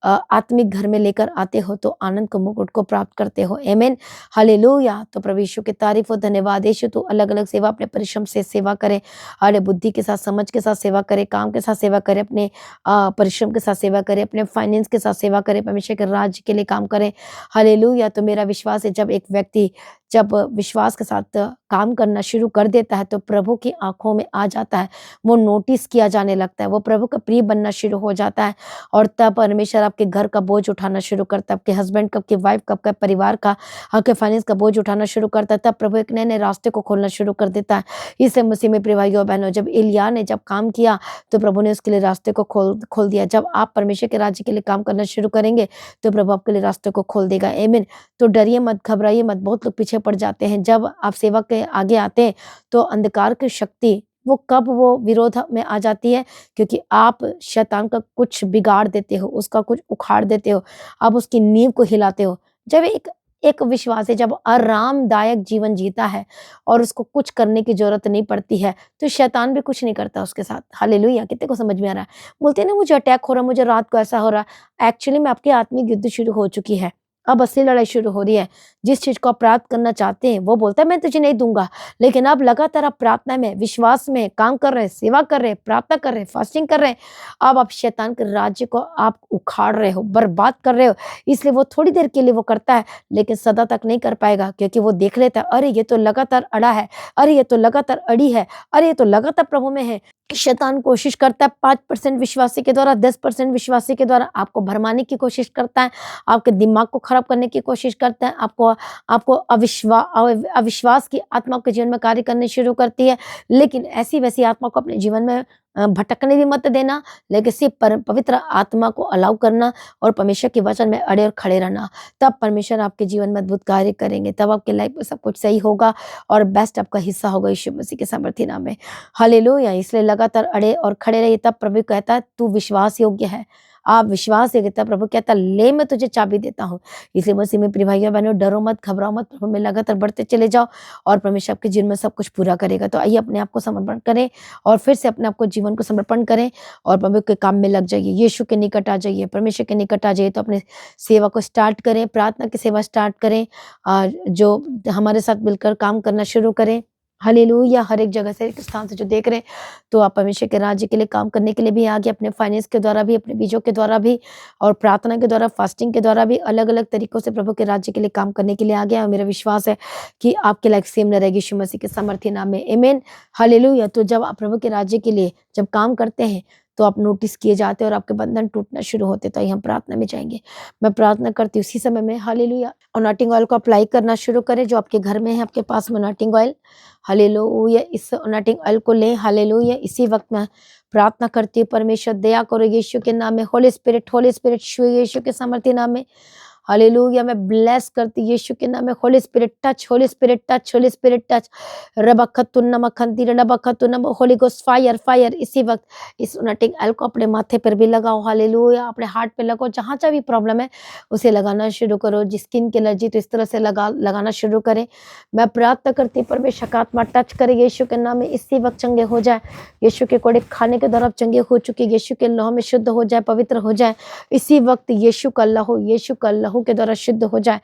आत्मिक घर में लेकर आते हो, तो आनंद को, मुकुट को प्राप्त करते हो। आमीन। हालेलुया। तो प्रभु यीशु की तारीफ हो, धन्यवाद यीशु। तो अलग अलग सेवा, अपने परिश्रम से सेवा करें, अरे बुद्धि के साथ, समझ के साथ सेवा करें, काम के साथ सेवा करें, अपने परिश्रम के साथ सेवा करें, अपने फाइनेंस के साथ सेवा करें, परमेश्वर के राज्य के लिए काम करें। हालेलुया। तो मेरा विश्वास है, जब एक व्यक्ति जब विश्वास के साथ काम करना शुरू कर देता है, तो प्रभु की आंखों में आ जाता है, वो नोटिस किया जाने लगता है, वो प्रभु का प्रिय बनना शुरू हो जाता है। और तब परमेश्वर आपके घर का बोझ उठाना शुरू करता है, आपके हस्बैंड का, आपके वाइफ का, आपके परिवार का, आपके फाइनेंस का बोझ उठाना शुरू करता है। तब प्रभु एक नए नए रास्ते को खोलना शुरू कर देता है। इसलिए मसीह में प्रिय भाइयों बहनों, जब एलिय्याह ने जब काम किया, तो प्रभु ने उसके लिए रास्ते को खोल दिया। जब आप परमेश्वर के राज्य के लिए काम करना शुरू करेंगे, तो प्रभु आपके लिए रास्ते को खोल देगा। आमीन। तो डरिए मत, घबराइए मत। बहुत लोग पीछे पड़ जाते हैं। जब आप सेवा के आगे आते हैं, तो अंधकार की शक्ति वो विरोध में आ जाती है, क्योंकि आप शैतान का कुछ बिगाड़ देते हो, उसका कुछ उखाड़ देते हो, आप उसकी नींव को हिलाते हो। जब एक एक विश्वासी जब आरामदायक जीवन जीता है और उसको कुछ करने की जरूरत नहीं पड़ती है, तो शैतान भी कुछ नहीं करता उसके साथ। हालेलुया! कितने को समझ में आ रहा है? बोलते हैं ना, मुझे अटैक हो रहा है, मुझे रात को ऐसा हो रहा है। एक्चुअली में आपकी आत्मिक युद्ध शुरू हो चुकी है। अब असली लड़ाई शुरू हो रही है। जिस चीज को आप प्राप्त करना चाहते हैं वो बोलता है मैं तुझे नहीं दूंगा, लेकिन अब लगातार आप प्रार्थना में, विश्वास में काम कर रहे हैं, सेवा कर रहे हैं, प्रार्थना कर रहे हैं, फास्टिंग कर रहे हैं। अब आप शैतान के राज्य को आप उखाड़ रहे हो, बर्बाद कर रहे हो। इसलिए वो थोड़ी देर के लिए वो करता है, लेकिन सदा तक नहीं कर पाएगा, क्योंकि वो देख लेता है, अरे ये तो लगातार अड़ा है, अरे ये तो लगातार अड़ी है, अरे ये तो लगातार प्रभु में है। शैतान कोशिश करता है 5% विश्वासी के द्वारा, 10% विश्वासी के द्वारा आपको भरमाने की कोशिश करता है, आपके दिमाग को खराब करने की कोशिश करता है, आपको आपको अविश्वास की आत्मा आपके जीवन में कार्य करने शुरू करती है। लेकिन ऐसी वैसी आत्मा को अपने जीवन में भटकने भी मत देना, लेकिन सिर्फ पवित्र आत्मा को अलाउ करना और परमेश्वर के वचन में अड़े और खड़े रहना। तब परमेश्वर आपके जीवन में अद्भुत कार्य करेंगे, तब आपके लाइफ में सब कुछ सही होगा और बेस्ट आपका हिस्सा होगा यीशु मसीह के सामर्थी नाम में। हालेलुया! इसलिए लगातार अड़े और खड़े रहिए। तब प्रभु कहता है तू विश्वास योग्य है। आप विश्वास योग्य, तब प्रभु कहता है ले मैं तुझे चाबी देता हूँ। इसलिए मसीह में प्रिय भाइयों बहनों, डरो मत, घबराओ मत, प्रभु में लगातार बढ़ते चले जाओ और परमेश्वर आपके जीवन में सब कुछ पूरा करेगा। तो आइए अपने आप को समर्पण करें और फिर से अपने आप को जीवन को समर्पण करें और प्रभु के काम में लग जाइए। यीशु के निकट आ जाइए, परमेश्वर के निकट आ जाइए। तो अपने सेवा को स्टार्ट करें, प्रार्थना की सेवा स्टार्ट करें, जो हमारे साथ मिलकर काम करना शुरू करें। हालेलुया! हर एक जगह से, एक स्थान से जो देख रहे हैं, तो आप परमेश्वर के राज्य के लिए काम करने के लिए भी आगे, अपने फाइनेंस के द्वारा भी, अपने बीजों के द्वारा भी और प्रार्थना के द्वारा, फास्टिंग के द्वारा भी अलग अलग तरीकों से प्रभु के राज्य के लिए काम करने के लिए आ गया। और मेरा विश्वास है कि आपके लाइफ सेम न रहेगी यीशु मसीह के सामर्थ्य नाम में। आमीन, हालेलुया! तो जब आप प्रभु के राज्य के लिए जब काम करते हैं तो आप नोटिस किए जाते हैं और आपके बंधन टूटना शुरू होते। तो हम प्रार्थना में जाएंगे। मैं प्रार्थना करती हूँ उसी समय में। हालेलुया! अनॉइंटिंग ऑयल को अप्लाई करना शुरू करें। जो आपके घर में है, आपके पास में अनॉइंटिंग ऑयल, हालेलुया, इस अनॉइंटिंग ऑयल को लें। हालेलुया! इसी वक्त मैं प्रार्थना करती हूँ, परमेश्वर दया करो यीशु के नाम में। होली स्पिरिट छू यीशु के सामर्थ्य नाम में। हालेलुया! मैं ब्लेस करती यीशु के नाम में। Holi spirit touch, holy spirit touch, holy spirit touch. Holy ghost fire, fire. इसी वक्त इस अनॉइंटिंग ऑयल को अपने माथे पर भी लगाओ। हालेलुया! अपने हार्ट पे लगाओ, जहाँ जहाँ भी प्रॉब्लम है उसे लगाना शुरू करो। जिस स्किन की एलर्जी, तो इस तरह से लगाना शुरू करें। मैं प्रार्थना करती परमेश्वर का आत्मा टच करे यीशु के नाम में। इसी वक्त चंगे हो जाए। यीशु के कोड़े खाने के द्वारा चंगे हो चुके, यीशु के लहू में शुद्ध हो जाए, पवित्र हो जाए। इसी वक्त यीशु का लहू, यीशु का लहू के द्वारा शुद्ध हो जाए।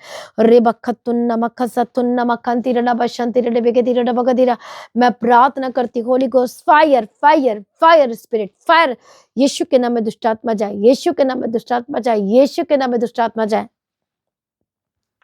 मैं प्रार्थना करती, holy ghost fire, fire, fire spirit, fire. Yeshu के नाम में दुष्ट आत्मा जाए, यीशु के नाम में दुष्ट आत्मा जाए, यीशु के नाम में दुष्ट आत्मा जाए।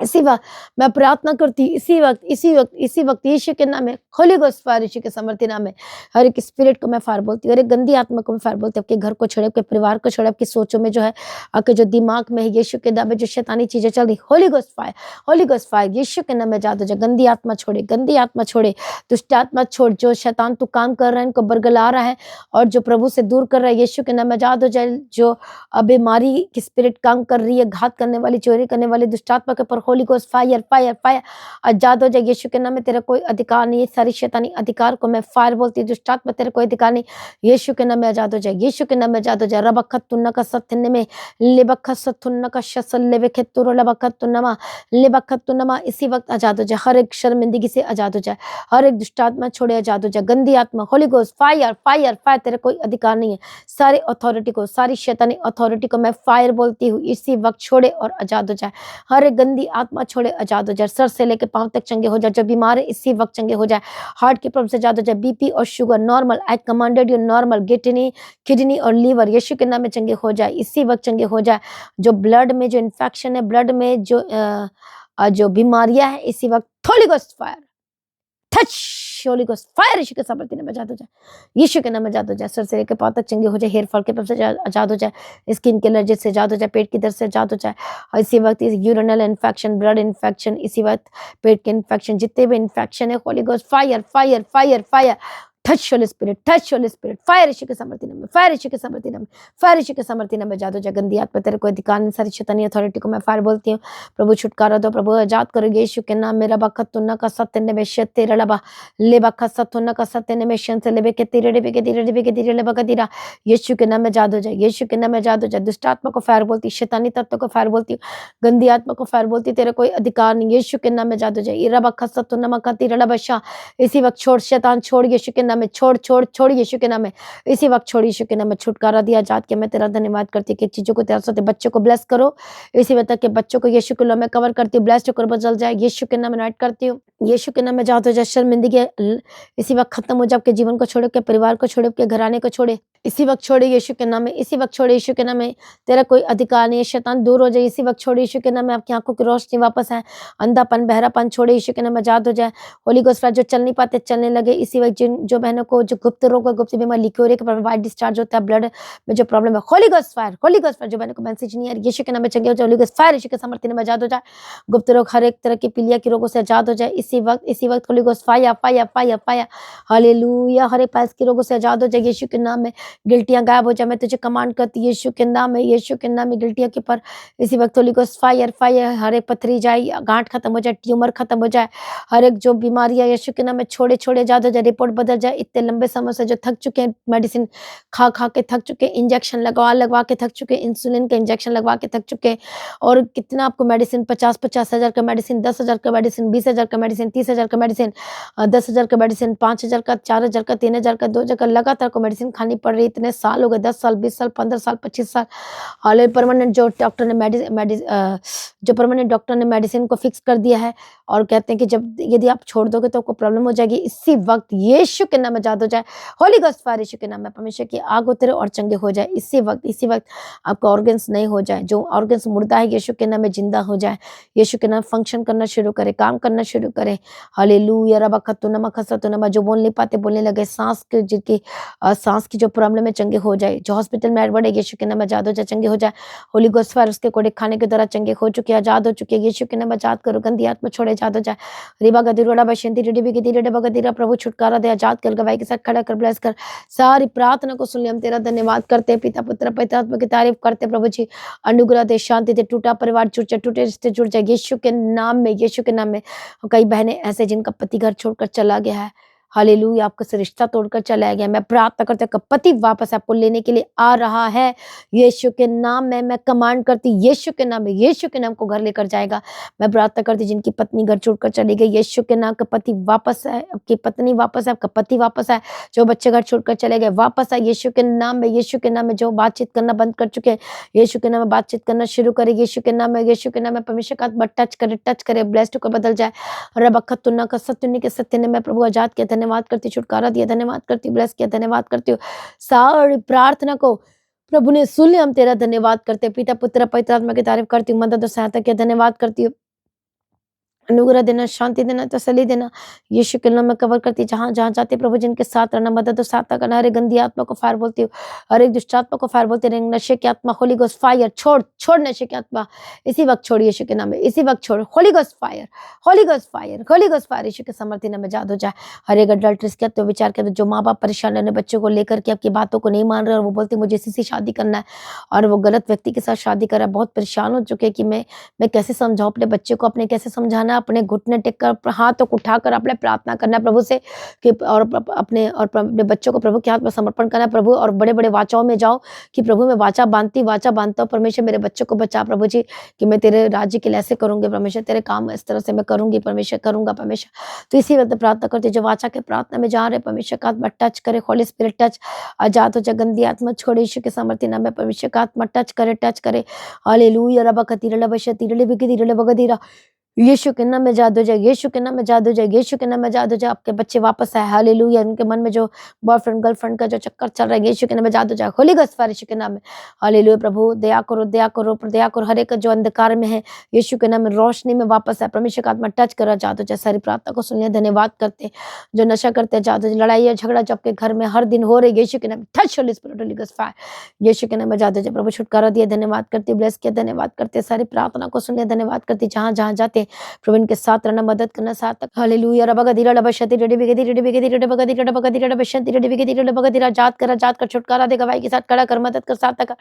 इसी वक्त मैं प्रार्थना करती, इसी वक्त यीशु के नाम में, होली गोस्ट फायर, यीशु के सामर्थ्य नाम में। हर एक स्पिरिट को मैं फायर बोलती हूँ, हर एक गंदी आत्मा को मैं फायर बोलती हूँ। आपके घर को छोड़े, आपके परिवार को छोड़े, आपकी सोचों में जो है, आपके जो दिमाग में है, यीशु के नाम में जो शैतानी चीजें चल रही, holy ghost fire, holy ghost fire, Yeshu के नाम में जादू जो गंदी आत्मा छोड़े, गंदी आत्मा छोड़े, दुष्ट आत्मा छोड़। जो शैतान तू काम कर रहा है, इनको बरगला रहा है और जो प्रभु से दूर कर रहा है, यीशु के नाम में जादू जाए। जो बीमारी की स्पिरिट काम कर रही है, घात करने वाली, चोरी करने वाली दुष्ट आत्मा के ऊपर holy ghost fire, fire, fire. आजाद हो जाए यीशु के नाम में। तेरा कोई अधिकार नहीं है। सारी शैतानी अधिकार को मैं फायर बोलती हूँ। दुष्ट आत्मा तेरा कोई अधिकार नहीं। यीशु के नाम में आजाद हो जाए, यीशु के नाम में आजाद हो जाए। रबखत तुन्ना का सत्थन में लेबखत सत्थुन्ना का शसल लेबखत तुरो लबखत तुन्नमा लेबखत तुन्नमा। इसी वक्त आजाद हो जाए। हर एक शर्मिंदगी से आजाद हो जाए। हर एक दुष्ट आत्मा छोड़े, आजाद हो जाए। गंदी आत्मा, Holi ghost fire, fire, fire. तेरा कोई अधिकार नहीं है। सारी अथॉरिटी को, सारी शैतानी अथॉरिटी को मैं फायर बोलती हूँ। इसी वक्त छोड़े और आजाद हो जाए। हर एक गंदी आत्मा छोड़े, आजाद हो जाए। सर से लेके पांव तक चंगे हो जाए। जो बीमार है इसी वक्त चंगे हो जाए। हार्ट की प्रॉब्लम से आजाद हो जाए। बीपी और sugar normal, I commanded you normal, kidney और लीवर यीशु के नाम में चंगे हो जाए। इसी वक्त चंगे हो जाए। जो ब्लड में जो इन्फेक्शन है, ब्लड में जो बीमारियां हैं, इसी वक्त holy ghost fire touch, holy ghost fire, Yeshu के सामर्थ्य नाम में आजाद हो जाए। यीशु के नाम में आजाद हो जाए। सर से लेकर पांव तक चंगे हो जाए। हेयर फॉल के प्रॉब्लम से आजाद हो जाए। स्किन के एलर्जी से आजाद हो जाए। पेट की दर्द से आजाद हो जाए। और इसी वक्त यूरिनल इन्फेक्शन, ब्लड इन्फेक्शन, इसी वक्त पेट के इन्फेक्शन, जितने भी इन्फेक्शन है, holy ghost fire, fire, fire, fire. Touch holy spirit, touch holy spirit, fire Yeshu के सामर्थ्य नाम में, फायर यीशु के सामर्थ्य नाम में, फायर यीशु के सामर्थ्य नाम में, जादू जगंदी आत्मा तेरे को अधिकार नहीं, सारी शैतानी अथॉरिटी को मैं फायर बोलती हूँ। प्रभु छुटकारा दो, प्रभु आजाद करो यीशु के नाम में। रबा खतुन्ना का सत्य ने बेशे तेरा लबा लेबा का सत्युन्ना का सत्य ने बेशन से लेबे के तेरे लेबे के तेरे लेबे के तेरे लेबा का तेरा यीशु के नाम में जादू जाए, यीशु के नाम में जादू जाए। दुष्ट आत्मा को फायर बोलती, शैतानी तत्व को फायर बोलती, गंदी आत्मा को फायर बोलती, तेरे कोई अधिकार नहीं, यीशु के नाम में जादू जाए। रबा खसत्युन्ना मका तेरा लबा शा, इसी वक्त छोड़ शैतान, छोड़ यीशु के नाम में, छोड़ छोड़ छोड़ यीशु के नाम में, इसी वक्त छोड़ यीशु के नाम में। छुटकारा दिया जात के मैं तेरा धन्यवाद करती कि चीजों को तेरा साथ बच्चों को ब्लेस करो, इसी वक्त के बच्चों को यीशु के नाम में कवर करती हूँ, ब्लेस होकर बदल जाए यीशु के नाम में नाइट करती हूँ। यीशु के नाम में जादू जाए, शर्मिंदगी इसी वक्त खत्म हो जाए, आपके जीवन को छोड़े, आपके परिवार को छोड़े, आपके घराने को छोड़े, इसी वक्त छोड़े यीशु के नाम में, इसी वक्त छोड़े यीशु के नाम में। तेरा कोई अधिकार नहीं है, शैतान दूर हो जाए, इसी वक्त छोड़े यीशु के नाम में। आपकी आंखों की रोशनी वापस है, अंधापन बहरापन छोड़े यीशु के नाम में, आजाद हो जाए। होली गोस्ट जो चल नहीं पाते चलने लगे, इसी वक्त जिन जो बहनों को जो गुप्त रोग है, गुप्त बीमारी लिखी हो रही है, वाइट डिस्चार्ज होता है, ब्लड में जो प्रॉब्लम है, holy ghost fire, holy ghost fire. जो बहनों को मैसेज नहीं आ रही, यीशु के नाम में चंगे हो जाए, होली गोस्ट फायर यीशु के सामर्थ्य में आजाद हो जाए। गुप्त रोग हर एक तरह की पीलिया के रोगों से आजाद हो जाए, इसी वक्त holy ghost fire fire fire fire, hallelujah. हर एक पास के रोगों से आजाद हो जाए यीशु के नाम में। गिल्टियां गायब हो जाए, मैं तुझे कमांड करती यीशु के नाम में, यीशु के नाम में गिल्टियां के पर इसी वक्त होली गोस्ट फायर फायर। हर एक पथरी जाए, गांठ खत्म हो जाए, ट्यूमर खत्म हो जाए, हर एक जो बीमारियां यीशु के नाम में छोड़े छोड़े आजाद हो जाए, रिपोर्ट बदल जाए। इतने लंबे समय से जो थक चुके हैं, मेडिसिन खा खा के थक चुके, इंजेक्शन लगवा के थक चुके, इंसुलिन का इंजेक्शन लगवा के थक चुके, और कितना आपको मेडिसिन 50 हजार का मेडिसिन, 10,000 का मेडिसिन, 20,000 का मेडिसिन, 30,000 का मेडिसिन, 10,000 का मेडिसिन, 5,000 का, 4,000 का, 3,000 का, 2,000 का, लगातार को मेडिसिन खानी पड़ रही। इतने साल हो गए, 10 साल, 20 साल, 15 साल, 25 साल। हाल परमानेंट जो डॉक्टर ने मेडिसिन को फिक्स कर दिया है, और कहते हैं कि जब यदि आप छोड़ दोगे तो आपको प्रॉब्लम हो जाएगी। इसी वक्त यीशु के नाम में आजाद हो जाए, होली गोस्ट फायर यीशु के नाम में। परमेश्वर की आग उतरे और चंगे हो जाए, इसी वक्त आपका ऑर्गन्स नहीं हो जाए, जो ऑर्गन्स मुर्दा है यीशु के नाम में जिंदा हो जाए, यीशु के नाम फंक्शन करना शुरू करे, काम करना शुरू करे। हालेलुया। रबा खतुनमा खसतुनमा, जो बोल नहीं पाते बोलने लगे, सांस की जो प्रॉब्लम है चंगे हो जाए, जो हॉस्पिटल में एडमिट है यीशु के नाम में आजाद हो जाए, चंगे हो जाए। होली गोस्ट फायर उसके कोड़े खाने के द्वारा चंगे हो चुके, आजाद हो चुके, यीशु के नाम में आजाद करो, गंदी आत्मा छोड़े, आजाद हो जाए। रिबा गदिरोड़ा बशंती रिडी की धीरे बगदीरा, प्रभु छुटकारा दे, आजाद कर, गवाही के साथ खड़ा कर, ब्लेस कर। सारी प्रार्थना को सुन लिया, हम तेरा धन्यवाद करते हैं, पिता पुत्र पवित्र आत्मा की तारीफ करते प्रभु जी। अनुग्रह दे, शांति दे, टूटा परिवार जुड़ जाए, टूटे रिश्ते जुड़ जाए यीशु के नाम में, यीशु के नाम में। कई बहनें ऐसे जिनका पति घर छोड़कर चला गया है, हालेलुया, आपका से रिश्ता तोड़कर चला गया, मैं प्रार्थना करती हूँ पति वापस आपको लेने के लिए आ रहा है यीशु के नाम में। मैं कमांड करती यीशु के नाम में, यीशु के नाम को घर लेकर जाएगा। मैं प्रार्थना करती जिनकी पत्नी घर छोड़कर चली गई, यीशु के नाम का पति वापस है, आपकी पत्नी वापस है, आपका पति वापस है, जो बच्चे घर छोड़कर चले गए वापस है यीशु के नाम में, यीशु के नाम में। जो बातचीत करना बंद कर चुके हैं यीशु के नाम में बातचीत करना शुरू करे, यीशु के नाम में, यीशु के नाम में। परमेश्वर का हाथ टच करे, ब्लेस्ड होकर बदल जाए। रबखतुन्ना का सत्युन्नी के सत्य ने मैं प्रभु आजाद किया, धन्यवाद करती, छुटकारा दिया, धन्यवाद करती, ब्लेस किया, धन्यवाद करती हूँ। सारी प्रार्थना को प्रभु ने सुन लिया, हम तेरा धन्यवाद करते, पिता पुत्र पवित्र आत्मा की तारीफ करती हूँ, मदद और सहायता किया, धन्यवाद करती हूँ। अनुग्रह देना, शांति देना, तसल्ली देना, यीशु के नाम में कवर करती, जहां जहां जाते प्रभु जिनके साथ रहना, मदद और सहायता करना। हर एक गंदी आत्मा को फायर बोलती हूँ, हर एक दुष्ट आत्मा को फायर बोलती हूँ, नशे की आत्मा होली गोस्ट फायर, छोड़ नशे की आत्मा, इसी वक्त छोड़ यीशु के नाम में, इसी वक्त छोड़, holy ghost fire, holy ghost fire, holy ghost fire, Yeshu के समर्थी नाम में आजाद हो जाए। हर एक अडल्ट्रेस के तो विचार के, जो माँ बाप परेशान रहने बच्चों को लेकर के आपकी बातों को नहीं मान रहे, और वो बोलते मुझे इसी से शादी करना है, और वो गलत व्यक्ति के साथ शादी कर रहा है, बहुत परेशान हो चुके कि मैं कैसे समझाऊं अपने बच्चे को, अपने कैसे समझाना, अपने घुटने टेक कर, हाथों को उठाकर अपने प्रार्थना करना प्रभु से कि और अपने बच्चों को प्रभु के हाथ में समर्पण करना प्रभु, और बड़े बड़े वाचाओं में जाओ कि प्रभु मैं वाचा बांधता हूँ, परमेश्वर मेरे बच्चों को बचा प्रभु जी, कि मैं तेरे राज्य के लिए ऐसे करूंगी परमेश्वर, तेरे काम इस तरह से मैं करूंगी परमेश्वर, करूंगा परमेश्वर। तो इसी वक्त प्रार्थना करते, जो वाचा के प्रार्थना में जा रहे परमेश्वर का आत्मा टच करे, होली स्पिरिट टच, आजाद हो जाए, गंदी आत्मा छोड़े यीशु के सामर्थ्य नाम में, परमेश्वर का आत्मा टच करे। हालेलुया। रबा कतीरा बशा तीरले बिकतीरले बगदीरा, यीशु के नाम में आजाद हो जाए, यीशु के नाम में आजाद हो जाए, यीशु के नाम में आजाद हो जाए। आपके बच्चे वापस आए, हालेलुया। उनके मन में जो बॉयफ्रेंड गर्लफ्रेंड का जो चक्कर चल रहा है यीशु के नाम में आजाद हो जाए, होली गोस्ट फायर यीशु के नाम में, हालेलुया। प्रभु दया करो, हर एक जो अंधकार में है यीशु के नाम में रोशनी में वापस आए, परमेश्वर का आत्मा टच कर आजाद हो जाए। सारी प्रार्थना को सुन लिया, धन्यवाद करते, जो नशा करते आजाद हो जाए, लड़ाई या झगड़ा जो आपके घर में हर दिन हो रही यीशु के नाम, touch holy spirit, holy ghost fire Yeshu के नाम में आजाद हो जाए। प्रभु छुटकारा दिया, धन्यवाद करती, ब्लेस किया, धन्यवाद करते, सारी प्रार्थना को सुन लिया, धन्यवाद करती, जहां जहां जाते प्रभु इनके साथ रहना, मदद करना, साथ तक हालेलुया रबगदिरा डबशति डडबिगदि डडबिगदि डडबगदि डडबगदि डडबशति डडबिगदि डडबगदिरा जात कर छुटकारा दे, गवाही के साथ खड़ा कर, मदद कर, साथ तक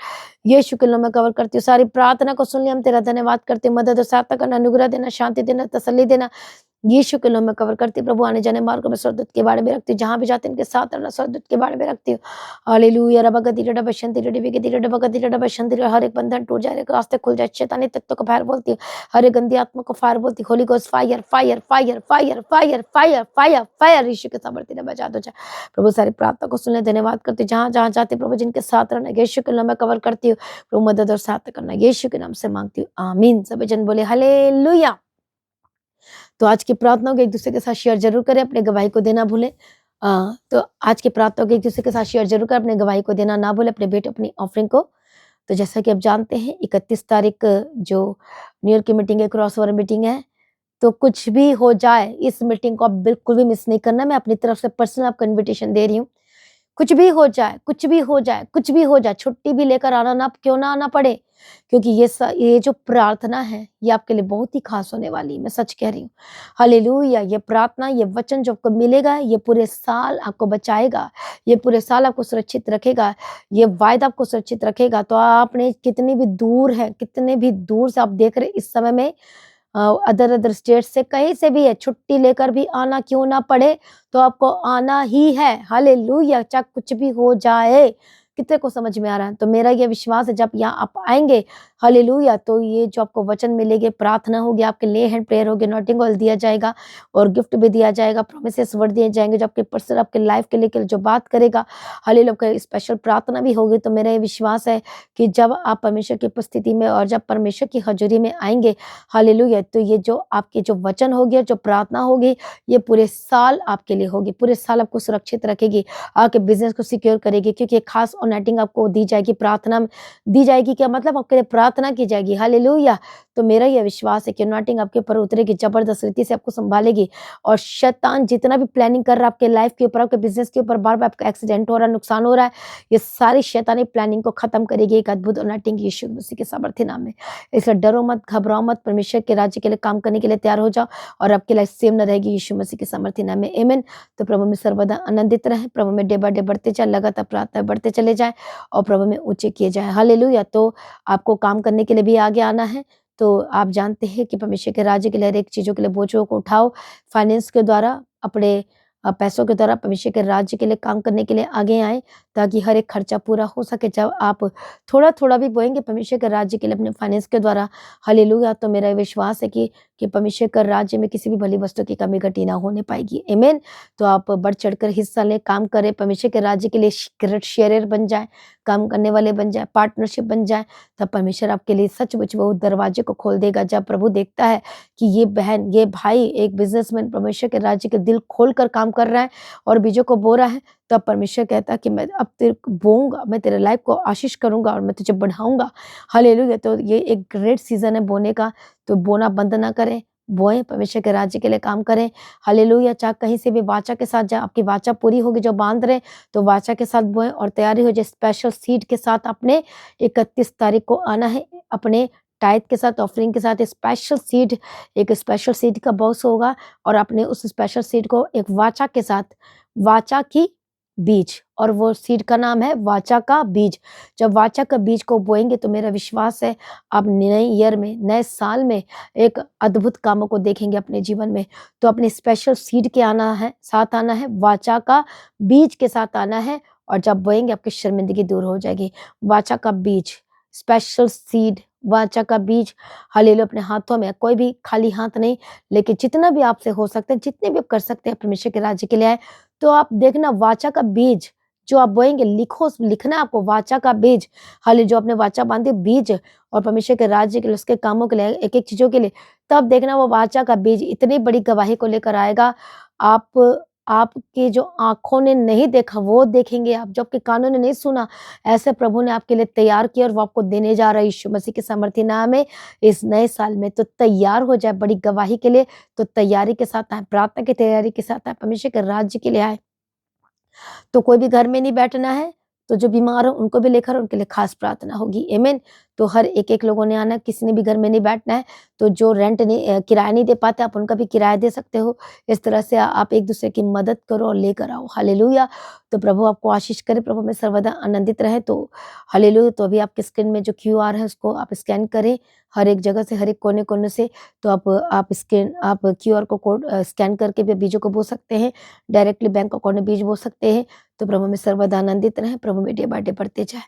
यीशु के नाम में कवर करती हूँ। सारी प्रार्थना को सुन लिया, हम तेरा धन्यवाद करते हैं। मदद और साथ तक करना, अनुग्रह देना, शांति देना, तसल्ली देना, यीशु के नाम में कवर करती हूँ। प्रभु आने जाने मार्ग में स्वर्गदूत के बारे में रखती हूँ, जहाँ भी जाते हैं इनके साथ रहना, स्वर्गदूत के बारे में रखती हूँ। हालेलुया रबगदि डडबशंति डडबिगदि डडबगदि डडबशंति, हर एक बंधन टूट जाए, रास्ते खुल जाए, शैतानी तत्वों को फायर बोलती हूँ, हर एक गंदी आत्मा को फायर बोलती हूँ। Holy ghost fire fire fire fire fire fire fire fire, Yeshu के सामर्थ्य ने बचा दो जाए। प्रभु सारी प्रार्थना को सुनने धन्यवाद करती हूँ। जहाँ जहाँ जाते प्रभु जिनके साथ रहना, यीशु के नाम में कवर करती हूँ। प्रभु मदद और साथ करना, यीशु के नाम से मांगती हूँ, आमीन। सभी जन बोले हालेलुया। तो आज की प्रार्थनाओं को एक दूसरे के साथ शेयर जरूर करें, अपने गवाही को देना भूलें। तो आज की प्रार्थनाओं को एक दूसरे के साथ शेयर जरूर करें, अपने गवाही को देना ना भूलें, अपने बेटे अपनी ऑफरिंग को। तो जैसा कि आप जानते हैं 31 तारीख जो न्यू ईयर की मीटिंग है, क्रॉसओवर मीटिंग है, तो कुछ भी हो जाए इस मीटिंग को आप बिल्कुल भी मिस नहीं करना। मैं अपनी तरफ से पर्सनल आपको इन्विटेशन दे रही हूँ। कुछ भी हो जाए, कुछ भी हो जाए, कुछ भी हो जाए, छुट्टी भी लेकर आना ना क्यों ना आना पड़े, क्योंकि ये जो प्रार्थना है ये आपके लिए बहुत ही खास होने वाली है। मैं सच कह रही हूँ। हालेलुया। ये प्रार्थना, ये वचन जो आपको मिलेगा, ये पूरे साल आपको बचाएगा, ये पूरे साल आपको सुरक्षित रखेगा, ये वायदा आपको सुरक्षित रखेगा। तो आपने कितनी भी दूर है, कितने भी दूर से आप देख रहे इस समय में, अदर स्टेट से कहीं से भी है, छुट्टी लेकर भी आना क्यों ना पड़े, तो आपको आना ही है। हालेलुया। चाहे कुछ भी हो जाए। कितने को समझ में आ रहा है? तो मेरा ये विश्वास है जब यहाँ आप आएंगे, हालेलुया, तो ये जो आपको वचन मिलेंगे, प्रार्थना होगी, आपके ले हैंड प्रेयर होगी, नॉटिंग ऑयल दिया जाएगा और गिफ्ट भी दिया जाएगा, प्रोमिसेस वर्ड दिए जाएंगे जो आपके पर्सनल आपके लाइफ के लिए जो बात करेगा। हालेलुया। आपका स्पेशल प्रार्थना भी होगी। तो मेरा ये विश्वास है कि जब आप परमेश्वर की उपस्थिति में और जब परमेश्वर की हजूरी में आएंगे, हालेलुया, तो ये जो आपके जो वचन होगी, जो प्रार्थना होगी, ये पूरे साल आपके लिए होगी, पूरे साल आपको सुरक्षित रखेगी, आपके बिजनेस को सिक्योर करेगी, क्योंकि एक खास ऑनेटिंग आपको दी जाएगी, प्रार्थना दी जाएगी। क्या मतलब? आपके लिए प्रार्थना की जाएगी। हालेलुया। तो मेरा यह विश्वास है कि ऑनेटिंग आपके ऊपर उतरेगी, जबरदस्त रीति से आपको संभालेगी, और शैतान जितना भी प्लानिंग कर रहा है आपके लाइफ के ऊपर, आपके बिजनेस के ऊपर, बार बार आपका एक्सीडेंट हो रहा है, नुकसान हो रहा है, ये सारी शैतानी प्लानिंग को खत्म करेगी एक अद्भुत ऑनेटिंग यीशु मसीह के सामर्थ्य नाम में। इसलिए डरो मत, घबराओ मत, परमेश्वर के राज्य के लिए काम करने के लिए तैयार हो जाओ, और आपकी लाइफ सेम न रहेगी यीशु मसीह के सामर्थ्य नाम में। आमीन। तो प्रभु में सर्वदा आनंदित रहे, प्रभु में डे बाय डे बढ़ते जाए, लगातार प्रार्थना बढ़ते चले जाए और प्रभु में ऊंचे किए जाए। हालेलुया। तो आपको काम करने के लिए भी आगे आना है। तो आप जानते हैं कि परमेश्वर के राज्य के लिए हर एक चीजों के लिए बोझों को उठाओ, फाइनेंस के द्वारा, अपने पैसों के द्वारा परमेश्वर के राज्य के लिए काम करने के लिए आगे आए, ताकि हर एक खर्चा पूरा हो सके। जब आप थोड़ा थोड़ा भी बोएंगे परमेश्वर के राज्य के लिए अपने फाइनेंस के द्वारा, हालेलुया, तो मेरा विश्वास है कि परमेश्वर का राज्य में किसी भी भली वस्तु की कमी घटी ना होने पाएगी। आमीन। तो आप बढ़ चढ़कर हिस्सा लें, काम करें, परमेश्वर के राज्य के लिए शेयर बन जाए, काम करने वाले बन जाए, पार्टनरशिप बन जाए, तब परमेश्वर आपके लिए सचमुच वो दरवाजे को खोल देगा। जब प्रभु देखता है कि ये बहन, ये भाई एक बिजनेसमैन परमेश्वर के राज्य के दिल खोल कर काम कर रहा है और बीजों को बो रहा है, तब परमेश्वर कहता है कि मैं अब तेरे को बोऊंगा, मैं तेरे लाइफ को आशीष करूंगा और मैं तुझे बढ़ाऊंगा। हालेलुया। तो ये एक ग्रेट सीजन है बोने का, तो बोना बंद ना करें, बोएं, परमेश्वर के राज्य के लिए काम करें। हालेलुया। चाहे कहीं से भी वाचा के साथ जाए, आपकी वाचा पूरी होगी जो बांध रहे, तो वाचा के साथ बोएं और तैयारी हो जाए। स्पेशल सीड के साथ अपने 31 तारीख को आना है, अपने टाइट के साथ, ऑफरिंग के साथ, स्पेशल सीड, एक स्पेशल सीड का बॉक्स होगा, और अपने उस स्पेशल सीड को एक वाचा के साथ, वाचा की बीज, और वो सीड का नाम है वाचा का बीज। जब वाचा का बीज को बोएंगे तो मेरा विश्वास है आप नए ईयर में, नए साल में एक अद्भुत कामों को देखेंगे अपने जीवन में। तो अपने स्पेशल सीड के आना है, साथ आना है, वाचा का बीज के साथ आना है, और जब बोएंगे आपकी शर्मिंदगी दूर हो जाएगी। वाचा का बीज, स्पेशल सीड, वाचा का बीज, हालेलुया, अपने हाथों में, कोई भी खाली हाथ नहीं, लेकिन जितना भी आपसे हो सकते हैं, जितने भी आप कर सकते हैं परमेश्वर के राज्य के लिए आए, तो आप देखना वाचा का बीज जो आप बोएंगे, लिखना है आपको वाचा का बीज। हालेलुया। जो आपने वाचा बांधी बीज, और परमेश्वर के राज्य के लिए, उसके कामों के लिए, एक एक चीजों के लिए, तब देखना वो वाचा का बीज इतनी बड़ी गवाही को लेकर आएगा। आपकी जो आंखों ने नहीं देखा वो देखेंगे आप, जो आपके कानों ने नहीं सुना, ऐसे प्रभु ने आपके लिए तैयार किया, और वो आपको देने जा रहा है यीशु मसीह के सामर्थ्य नाम में इस नए साल में। तो तैयार हो जाए बड़ी गवाही के लिए। तो तैयारी के साथ आए, प्रार्थना की तैयारी के साथ आए, परमेश्वर के राज्य के लिए आए। तो कोई भी घर में नहीं बैठना है, तो जो बीमार हो उनको भी लेकर उनके लिए खास प्रार्थना होगी। आमीन। तो हर एक लोगों ने आना, किसी ने भी घर में नहीं बैठना है। तो जो रेंट नहीं किराया नहीं दे पाते, आप उनका भी किराया दे सकते हो। इस तरह से आप एक दूसरे की मदद करो और लेकर आओ। हालेलुया। तो प्रभु आपको आशीष करे, प्रभु में सर्वदा आनंदित रहे। तो हालेलुया। तो अभी आपके स्क्रीन में जो QR है उसको आप स्कैन करें, हर एक जगह से, हर एक कोने से। तो आप QR को कोड स्कैन करके भी बीजों को बो सकते हैं, डायरेक्टली बैंक अकाउंट में बीज बो सकते हैं। तो प्रभु में सर्वदा आनंदित रहे, प्रभु में डे बाय डे बढ़ते जाए।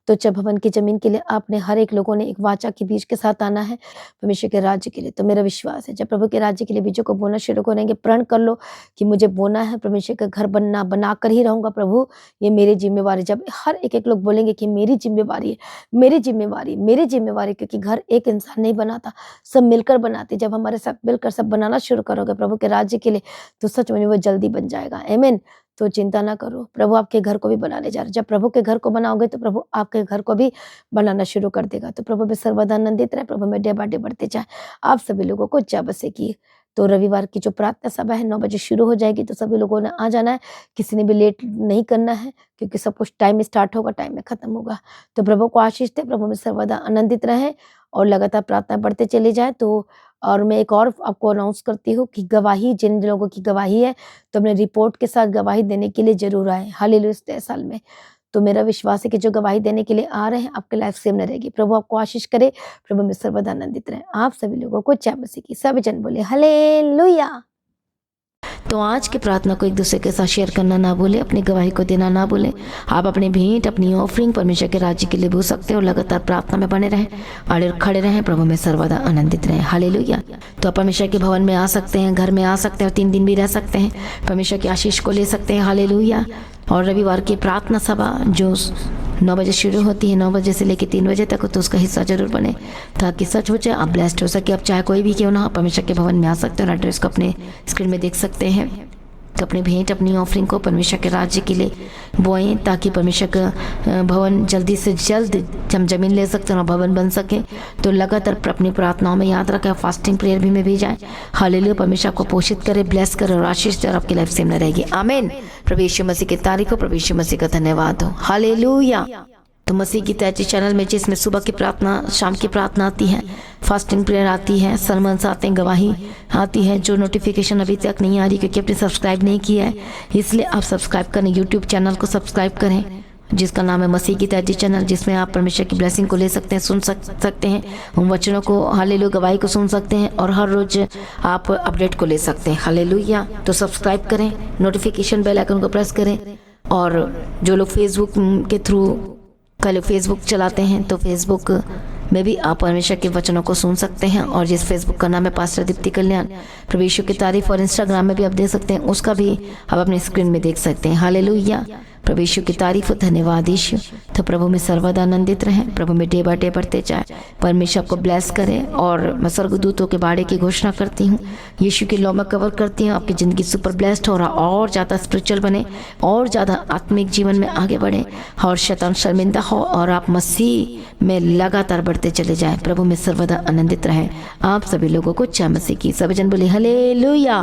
तो जब भवन की जमीन के लिए आपने हर एक लोगों ने एक वाचा के बीज के साथ आना है परमेश्वर के राज्य के लिए। तो मेरा विश्वास है जब प्रभु के राज्य के लिए बीजों को बोना शुरू करेंगे, प्रण कर लो कि मुझे बोना है, परमेश्वर का घर बना कर ही रहूंगा प्रभु, ये मेरी जिम्मेवारी। जब हर एक लोग बोलेंगे कि मेरी जिम्मेवारी है, मेरी जिम्मेवारी, मेरी जिम्मेवारी, क्योंकि घर एक इंसान नहीं बनाता, सब मिलकर बनाते। जब हमारे साथ मिलकर सब बनाना शुरू करोगे प्रभु के राज्य के लिए, तो सच में वो जल्दी बन जाएगा। आमीन। तो चिंता ना करो, प्रभु आपके घर को भी बनाने जा रहे हैं। जब प्रभु के घर को बनाओगे तो प्रभु आपके घर को भी बनाना शुरू कर देगा। तो प्रभु में सर्वदा आनंदित रहे, प्रभु में डे बाय डे बढ़ते जाए। आप सभी लोगों को जय मसीह की। तो रविवार की जो प्रार्थना सभा है 9 बजे शुरू हो जाएगी, तो सभी लोगों ने आ जाना है। किसी ने भी लेट नहीं करना है, क्योंकि सब कुछ टाइम में स्टार्ट होगा, टाइम में खत्म होगा। तो प्रभु को आशीष दे, प्रभु में सर्वदा आनंदित रहे और लगातार प्रार्थना बढ़ते चले जाए। तो और मैं एक और आपको अनाउंस करती हूँ कि गवाही, जिन लोगों की गवाही है तो अपने रिपोर्ट के साथ गवाही देने के लिए जरूर आए। हालेलुया। इस 3 साल में तो मेरा विश्वास है कि जो गवाही देने के लिए आ रहे हैं आपके लाइफ सेम न रहेगी। प्रभु आपको आशीष करे, प्रभु में सर्वदा आनंदित रहे। आप सभी लोगों को जय मसीह की। सभी जन बोले हालेलुया। तो आज की प्रार्थना को एक दूसरे के साथ शेयर करना ना भूले, अपनी गवाही को देना ना भूले। आप अपनी भेंट, अपनी ऑफरिंग परमेश्वर के राज्य के लिए भूल सकते हो। लगातार प्रार्थना में बने रहें, अड़े खड़े रहें, प्रभु में सर्वदा आनंदित रहें। हालेलुया। तो आप परमेश्वर के भवन में आ सकते हैं, घर में आ सकते हैं और 3 दिन भी रह सकते हैं, परमेश्वर की आशीष को ले सकते हैं। हालेलुया। और रविवार की प्रार्थना सभा जो 9 बजे शुरू होती है, 9 बजे से लेकर 3 बजे तक, तो उसका हिस्सा जरूर बने, ताकि सच हो जाए, आप ब्लेस्ड हो सके। आप चाहे कोई भी क्यों ना हो, परमेश्वर के भवन में आ सकते हो और एड्रेस को अपने स्क्रीन में देख सकते हैं। तो अपनी भेंट, अपनी ऑफरिंग को परमेश्वर के राज्य के लिए बोएं, ताकि परमेश्वर का भवन जल्दी से जल्द हम जमीन ले सकते हैं और भवन बन सके। तो लगातार अपनी प्रार्थनाओं में याद रखें, फास्टिंग प्रेयर भी में भी जाएं। हालेलुया। परमेश्वर आपको पोषित करे, ब्लेस करे और आशीष दे और आपकी लाइफ सेम न रहेगी। आमीन। प्रभु यीशु मसीह की तारीफ हो, प्रभु यीशु मसीह का धन्यवाद हो। हालेलुया। तो मसीह की तैची चैनल में जिसमें सुबह की प्रार्थना, शाम की प्रार्थना आती है, फास्टिंग प्रेयर आती है, सरमन्स आते हैं, गवाही आती है। जो नोटिफिकेशन अभी तक नहीं आ रही क्योंकि आपने सब्सक्राइब नहीं किया है, इसलिए आप सब्सक्राइब करें, यूट्यूब चैनल को सब्सक्राइब करें जिसका नाम है मसीह की तैची चैनल, जिसमें आप परमेश्वर की ब्लेसिंग को ले सकते हैं, सुन सकते हैं, उन वचनों को, हालेलुया, गवाही को सुन सकते हैं और हर रोज आप अपडेट को ले सकते हैं। हालेलुया। तो सब्सक्राइब करें, नोटिफिकेशन बेल आइकन को प्रेस करें। और जो लोग फेसबुक के थ्रू कल फेसबुक चलाते हैं, तो फेसबुक में भी आप परमेश्वर के वचनों को सुन सकते हैं। और जिस फेसबुक का नाम है पास्टर दीप्ति कल्याण, प्रभु यीशु की तारीफ, और इंस्टाग्राम में भी आप देख सकते हैं, उसका भी आप अपने स्क्रीन में देख सकते हैं। हालेलुया। प्रभु यीशु की तारीफ, धन्यवाद यीशु। तो प्रभु में सर्वदा आनंदित रहें, प्रभु में डे बाय डे बढ़ते जाए, परमेश्वर आपको ब्लेस करें। और मैं स्वर्गदूतों के बाड़े की घोषणा करती हूँ, यीशु की लौ में कवर करती हूँ, आपकी ज़िंदगी सुपर ब्लेस्ड हो रहा, और ज़्यादा स्पिरिचुअल बने, और ज़्यादा आत्मिक जीवन में आगे बढ़े, और शैतान शर्मिंदा हो, और आप मसीह में लगातार बढ़ते चले जाएं। प्रभु में सर्वदा आनंदित रहें। आप सभी लोगों को जय मसीह की। सभी जन बोले हालेलुया।